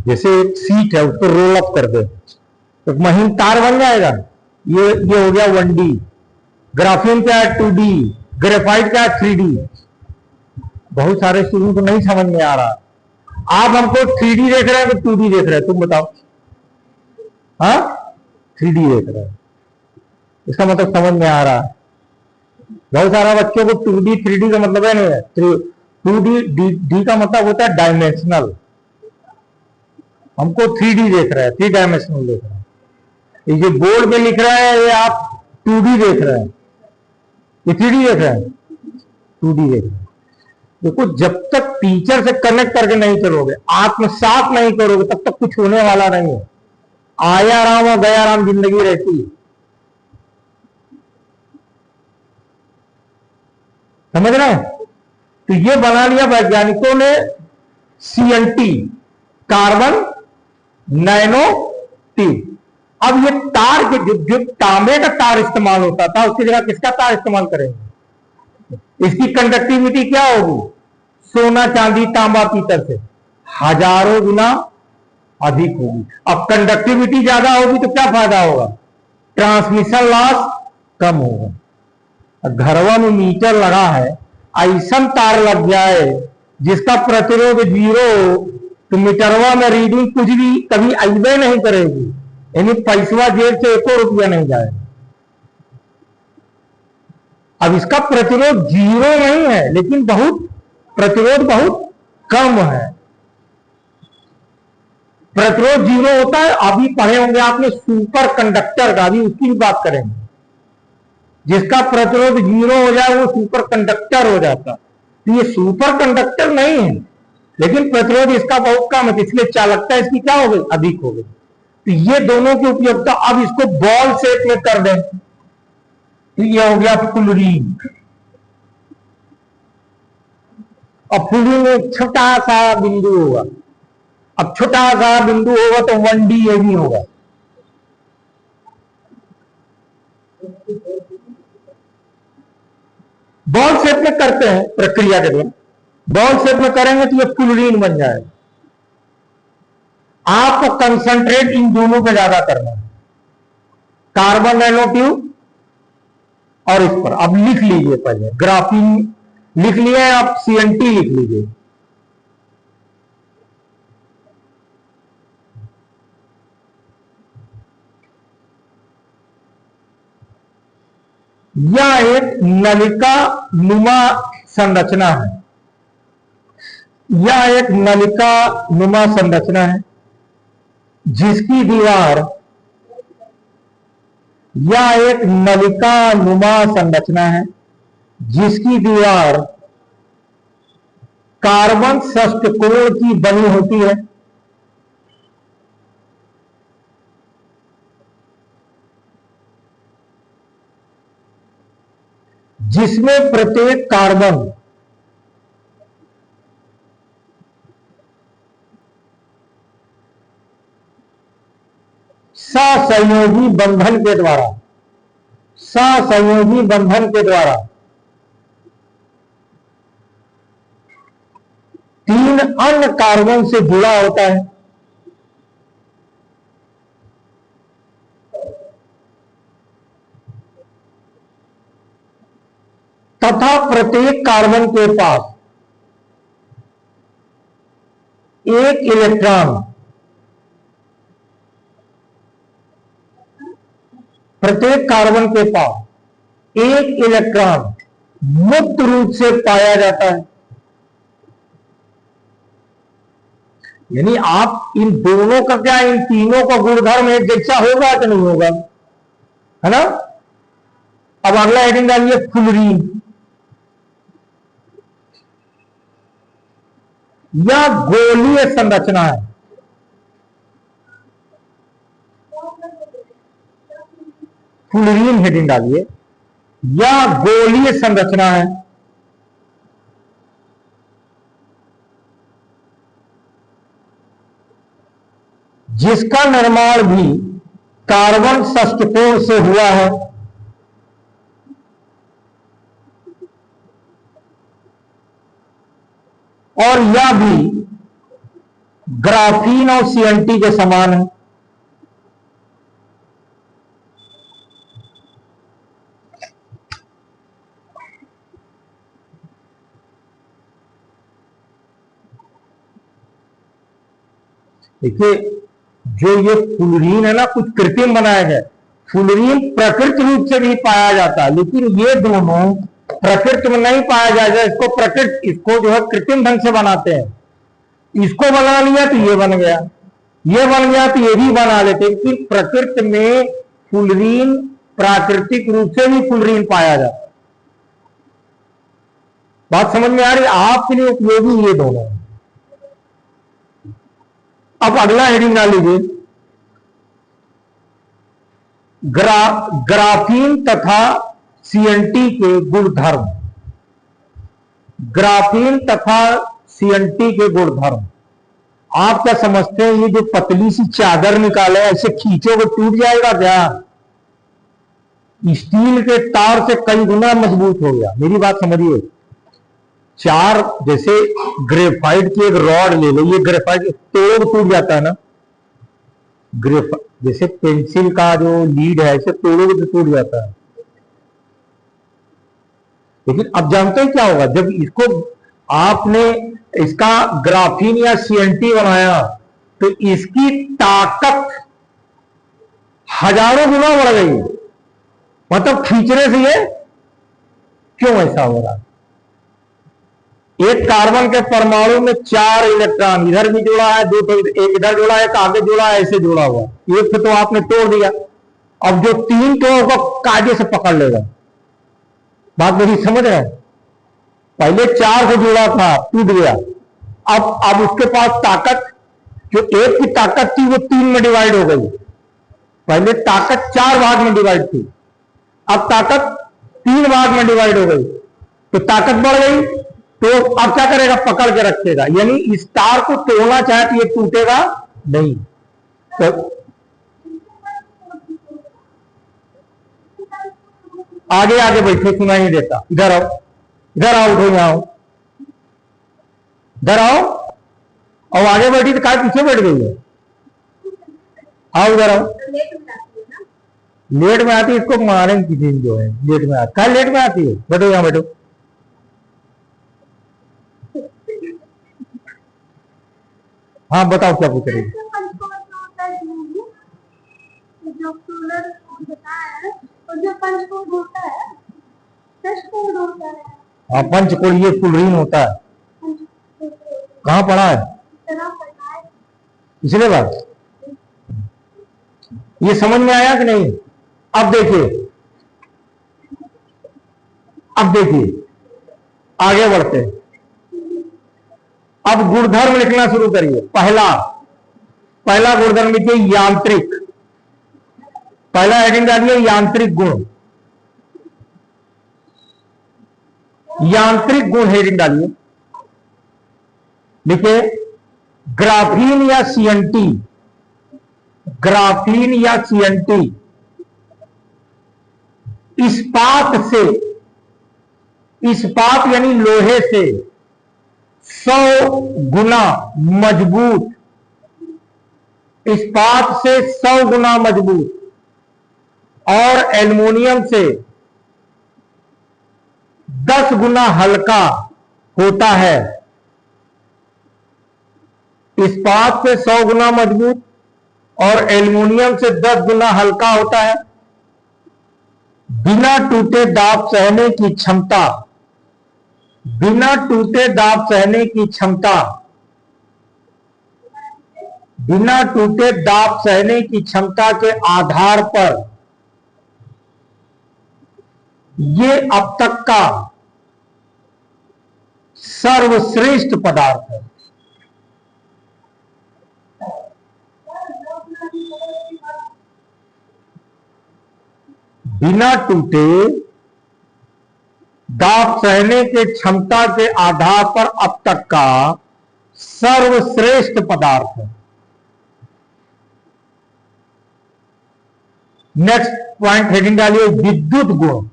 A: जैसे एक सीट है, उसको रोल अप कर दे तो महीन तार बन जाएगा। ये हो गया 1D। ग्राफीन क्या है, 2D। ग्रेफाइट क्या है, 3D। बहुत सारे स्टूडेंट को नहीं समझ में आ रहा। आप हमको 3D देख रहे हैं कि 2D देख रहे हैं, तुम बताओ। हाँ, 3D देख रहे हैं, इसका मतलब समझ में आ रहा है। बहुत सारा बच्चों को 2D 3D का मतलब है नहीं है। 2D डी का मतलब होता है डायमेंशनल। हमको 3D देख रहा है, 3 डायमेंशनल देख रहा है। ये जो बोर्ड में लिख रहा है ये आप 2D देख रहे हैं, ये 3D देख रहे हैं, 2D देख रहे हैं। देखो, जब तक टीचर से कनेक्ट करके नहीं चलोगे, आत्मसात नहीं करोगे, तब तक कुछ होने वाला नहीं है। आया राम और गया राम जिंदगी रहती है। समझ रहे हैं? तो ये बना लिया वैज्ञानिकों ने सीएनटी, कार्बन नैनो ट्यूब। अब ये तार के जो तांबे का तार इस्तेमाल होता था, उसकी जगह किसका तार इस्तेमाल करेंगे? इसकी कंडक्टिविटी क्या होगी, सोना चांदी तांबा पीतल से हजारों गुना अधिक होगी। अब कंडक्टिविटी ज्यादा होगी तो क्या फायदा होगा, ट्रांसमिशन लॉस कम होगा। घरवा में मीटर लगा है, ऐसा तार लग जाए जिसका प्रतिरोध 0 हो तो मीटरवा में रीडिंग कुछ भी कभी अइबे नहीं करेगी, यानी पैसवा जेब से 1 रुपया नहीं जाएगा। अब इसका प्रतिरोध 0 नहीं है, लेकिन प्रतिरोध बहुत कम है। प्रतिरोध 0 होता है, अभी पढ़े होंगे आपने सुपर कंडक्टर का, अभी उसकी भी बात करेंगे। जिसका प्रतिरोध 0 हो जाए वो सुपर कंडक्टर हो जाता। तो ये सुपर कंडक्टर नहीं है, लेकिन प्रतिरोध इसका बहुत कम है, इसलिए चालकता इसकी क्या हो गई, अधिक हो गई। तो ये दोनों की उपयोगिता। अब इसको बॉल शेप में कर दें तो ये हो गया फुलरिंग। अब फुलरिंग में छोटा सा बिंदु होगा। अब छोटा सा बिंदु होगा तो 1D ये भी होगा। बॉल शेप में करते हैं प्रक्रिया के द्वारा, बॉल शेप में करेंगे तो ये फुलरिन बन जाएगा। आपको कंसंट्रेट इन दोनों पे ज्यादा करना है, कार्बन नैनो ट्यूब और इस पर। अब लिख लीजिए, पहले ग्राफीन लिख लिया, आप सीएनटी लिख लीजिए। यह एक नलिका नुमा संरचना है, यह एक नलिका नुमा संरचना है जिसकी दीवार, यह एक नलिका नुमा संरचना है जिसकी दीवार कार्बन षष्ठकोण की बनी होती है। जिसमें प्रत्येक कार्बन सहसंयोगी बंधन के द्वारा, सहसंयोगी बंधन के द्वारा 3 अन्य कार्बन से जुड़ा होता है। तथा प्रत्येक कार्बन के पास एक इलेक्ट्रॉन, प्रत्येक कार्बन के पास एक इलेक्ट्रॉन मुक्त रूप से पाया जाता है। यानी आप इन दोनों का क्या, इन तीनों का गुणधर्म एक जैसा होगा कि नहीं होगा, है ना। अब अगला हेडिंग डालिए फ्लोरीन। यह गोलीय संरचना है, फ्लोरीन हेडिंग डालिए। यह गोलीय संरचना है जिसका निर्माण भी कार्बन षष्ठकोण से हुआ है। और यह भी ग्राफीन और सीएनटी के समान है। देखिए, जो ये फ्लोरीन है ना, कुछ कृत्रिम बनाया गया। फ्लोरीन प्रकृति रूप से भी पाया जाता है, लेकिन ये दोनों प्रकृति में नहीं पाया जाएगा। इसको जो है कृत्रिम ढंग से बनाते हैं। इसको बना लिया तो ये बन गया, ये बन गया तो ये भी बना लेते। लेकिन प्रकृति में फ्लोरीन, प्राकृतिक रूप से भी फ्लोरीन पाया जाता है। बात समझ में आ रही? आपके लिए उपयोगी ये दोनों। अब अगला हेडिंग डाल लीजिए, ग्राफीन तथा सीएनटी के गुणधर्म। ग्राफीन तथा सीएनटी के गुणधर्म आप क्या समझते हैं? ये जो पतली सी चादर निकाले, ऐसे खींचोगे टूट जाएगा क्या? स्टील के तार से कई गुना मजबूत हो गया। मेरी बात समझिए। चार, जैसे ग्रेफाइट की एक रॉड ले लो, ये ग्रेफाइट तोड़ टूट जाता है ना। ग्रेफाइट जैसे पेंसिल का जो लीड है, इसे तोड़ोगे तो टूट जाता है। लेकिन अब जानते हैं क्या होगा? जब इसको आपने इसका ग्राफीन या सीएनटी बनाया तो इसकी ताकत हजारों गुना बढ़ गई। मतलब खींचने से ये क्यों ऐसा हो रहा है? एक कार्बन के परमाणु में 4 इलेक्ट्रॉन, इधर भी जोड़ा है, एक इधर जोड़ा है, एक आगे जोड़ा है, ऐसे जोड़ा हुआ। एक से तो आपने तोड़ दिया, अब जो 3 तो होगा कायदे से पकड़ लेगा। बात मेरी समझ रहे हैं? पहले 4 से जुड़ा था, टूट गया। अब उसके पास ताकत, जो एक की ताकत थी वो 3 में डिवाइड हो गई। पहले ताकत 4 भाग में डिवाइड थी, अब ताकत 3 भाग में डिवाइड हो गई। तो ताकत बढ़ गई, तो अब क्या करेगा? पकड़ के रखेगा। यानी इस तार को तोड़ना चाहे तो ये टूटेगा नहीं। तो आगे आगे बैठे, सुनाई नहीं देता। इधर आओ, इधर आओ, उठो, आओ, इधर आओ। और आगे बैठी तो काय पीछे बैठ गई है? आओ इधर आओ। लेट में आती है, इसको मारेंगे किसी दिन जो है लेट में आती है। लेट में आती है, बैठो यहाँ बैठो। हाँ बताओ क्या पूछ रही है।
B: जो कूलर बताया है और जो पंचकोश होता है, पंचकोश होता है।
A: हाँ पंचकोश, ये कुलरीन होता है। कहाँ पढ़ा है? पिछले बार। ये समझ में आया कि नहीं? अब देखिए, अब देखिए आगे बढ़ते हैं। अब गुणधर्म लिखना शुरू करिए। पहला पहला गुणधर्म लिखिए यांत्रिक। पहला हेडिंग डालिए यांत्रिक गुण। यांत्रिक गुण हेडिंग डालिए। लिखिए ग्राफीन या सीएनटी। ग्राफीन या सीएनटी इस्पात से, इस्पात यानी लोहे से 100 गुना मजबूत, इस्पात से 100 गुना मजबूत और एल्युमिनियम से 10 गुना हल्का होता है। इस्पात से 100 गुना मजबूत और एल्युमिनियम से 10 गुना हल्का होता है। बिना टूटे दाब सहने की क्षमता, बिना टूटे दाब सहने की क्षमता, बिना टूटे दाब सहने की क्षमता के आधार पर ये अब तक का सर्वश्रेष्ठ पदार्थ है। बिना टूटे दाब सहने के क्षमता के आधार पर अब तक का सर्वश्रेष्ठ पदार्थ है। नेक्स्ट पॉइंट हेडिंग डालिए विद्युत गुण।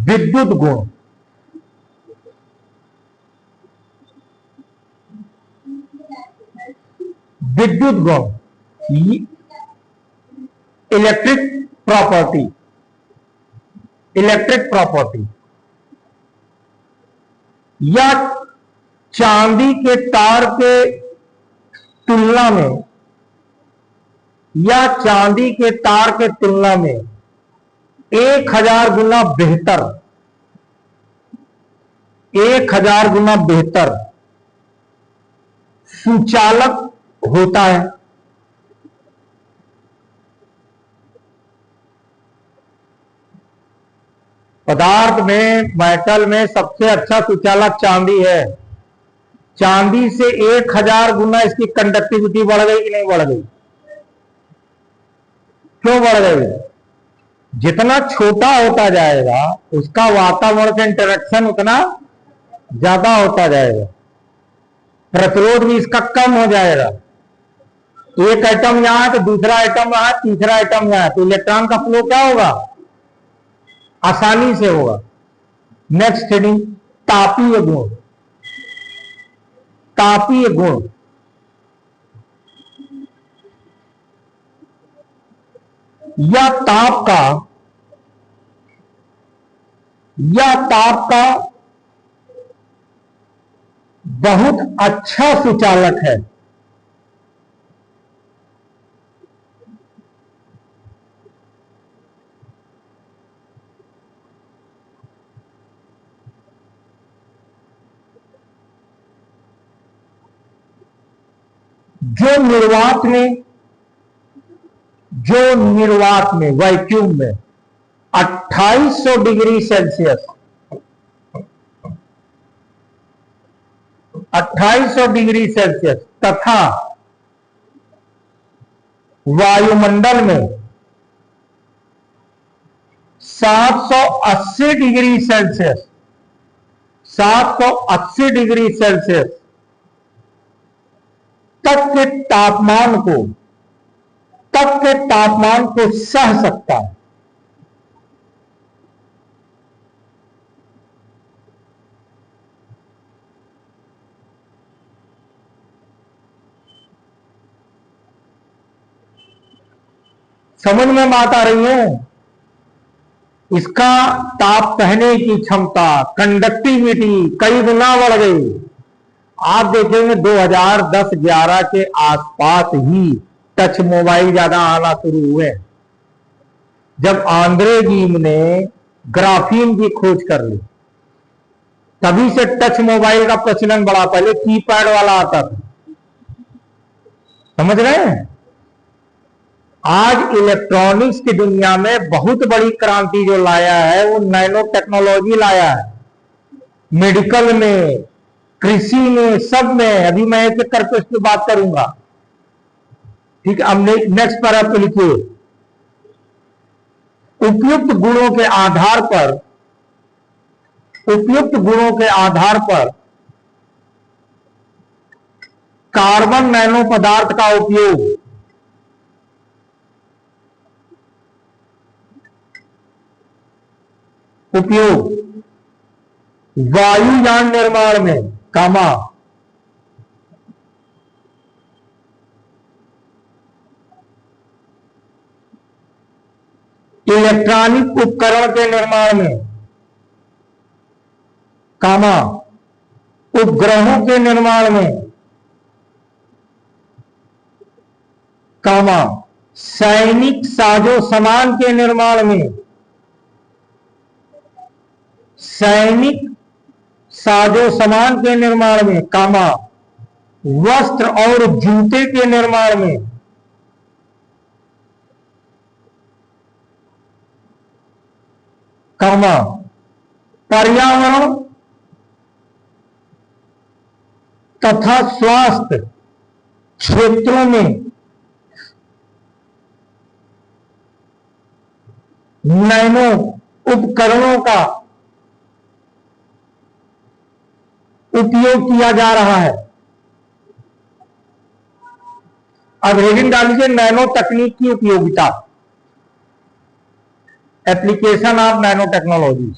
A: विद्युत गुण, विद्युत गुण, इलेक्ट्रिक प्रॉपर्टी, इलेक्ट्रिक प्रॉपर्टी या चांदी के तार के तुलना में, या चांदी के तार के तुलना में 1000 गुना बेहतर, 1000 गुना बेहतर सुचालक होता है। पदार्थ में, मेटल में सबसे अच्छा सुचालक चांदी है। चांदी से 1000 गुना इसकी कंडक्टिविटी बढ़ गई कि नहीं बढ़ गई? क्यों बढ़ गई? जितना छोटा होता जाएगा उसका वातावरण से इंटरेक्शन उतना ज्यादा होता जाएगा, प्रतिरोध भी इसका कम हो जाएगा। एक एटम यहां है तो दूसरा एटम यहां, तीसरा एटम यहां, तो इलेक्ट्रॉन का फ्लो क्या होगा? आसानी से होगा। नेक्स्ट हेडिंग तापीय गुण। तापीय गुण, या ताप का, या ताप का बहुत अच्छा सुचालक है। जो निर्वात में, जो निर्वात में, वैक्यूम में 2800 डिग्री सेल्सियस, 2800 डिग्री सेल्सियस तथा वायुमंडल में 780 डिग्री सेल्सियस, 780 डिग्री सेल्सियस तक के तापमान को, तक के तापमान को सह सकता है। समझ में बात आ रही है? इसका ताप सहने की क्षमता, कंडक्टिविटी कई गुना बढ़ गई। आप देखेंगे 2010-11 के आसपास ही टच मोबाइल ज्यादा आना शुरू हुए, जब आंद्रे गिम ने ग्राफीन की खोज कर ली, तभी से टच मोबाइल का प्रचलन बढ़ा। पहले कीपैड वाला आता था, समझ रहे हैं? आज इलेक्ट्रॉनिक्स की दुनिया में बहुत बड़ी क्रांति जो लाया है वो नैनो टेक्नोलॉजी लाया है। मेडिकल में, कृषि में, सब में। अभी मैं एक एक करके उसकी बात करूंगा। ठीक है, अब नेक्स्ट पैरा पे लिखिए, उपयुक्त गुणों के आधार पर, उपयुक्त गुणों के आधार पर कार्बन नैनो पदार्थ का उपयोग वायुयान निर्माण में, कामा, इलेक्ट्रॉनिक उपकरण के निर्माण में, कामा, उपग्रहों के निर्माण में, कामा, सैनिक साजो सामान के निर्माण में, सैनिक साजो सामान के निर्माण में, कामा, वस्त्र और जूते के निर्माण में, कामा, पर्यावरण तथा स्वास्थ्य क्षेत्रों में नैनो उपकरणों का उपयोग किया जा रहा है। अब हेडिंग डाल लीजिए, नैनो तकनीक की उपयोगिता, application of nano technology.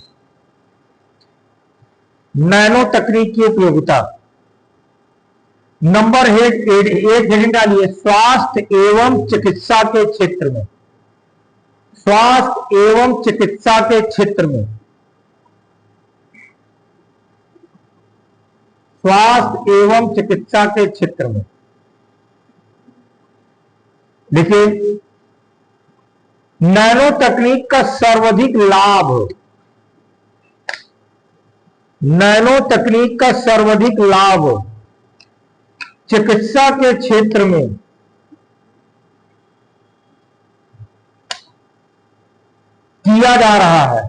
A: Nano तकनीक की उपयोगिता। नंबर एक हेडिंग डालिए, स्वास्थ्य एवं चिकित्सा के क्षेत्र में, स्वास्थ्य एवं चिकित्सा के क्षेत्र में, स्वास्थ्य एवं चिकित्सा के क्षेत्र में। देखिए, नैनो तकनीक का सर्वाधिक लाभ, नैनो तकनीक का सर्वाधिक लाभ चिकित्सा के क्षेत्र में किया जा रहा है।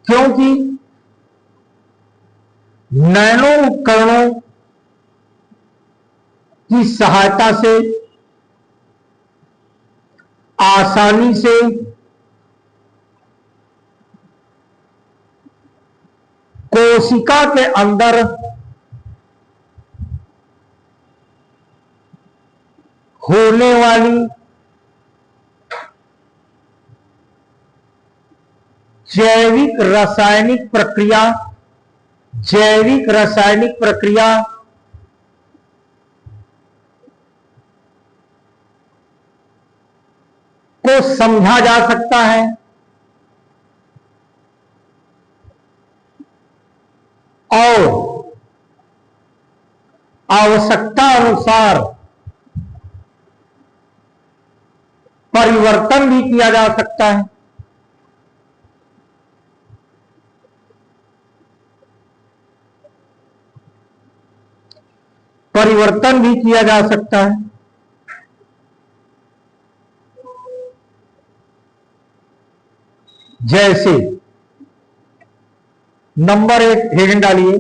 A: क्योंकि नैनो उपकरणों की सहायता से आसानी से कोशिका के अंदर होने वाली जैविक रासायनिक प्रक्रिया, जैविक रासायनिक प्रक्रिया को समझा जा सकता है और आवश्यकता अनुसार परिवर्तन भी किया जा सकता है। परिवर्तन भी किया जा सकता है। जैसे नंबर एक हेडिंग डालिए,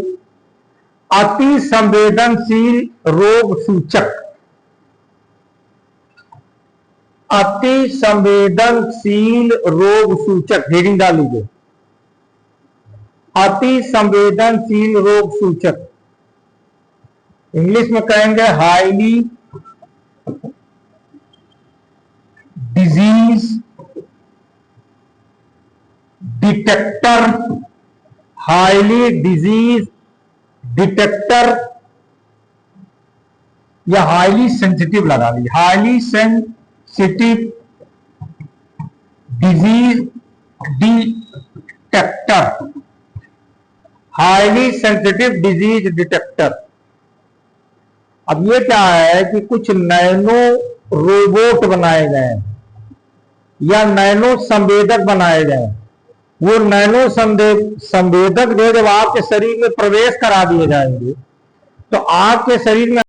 A: अति संवेदनशील रोग सूचक, अति संवेदनशील रोग सूचक, हेडिंग डाल लीजिए, अति संवेदनशील रोग सूचक। इंग्लिश में कहेंगे highly disease detector, highly disease detector या हाईली सेंसिटिव लगा दी, highly sensitive disease detector, highly sensitive disease detector. अब ये क्या है कि कुछ नैनो रोबोट बनाए गए या नैनो संवेदक बनाए गए। वो नैनो संवेदक जो जब आपके शरीर में प्रवेश करा दिए जाएंगे तो आपके शरीर में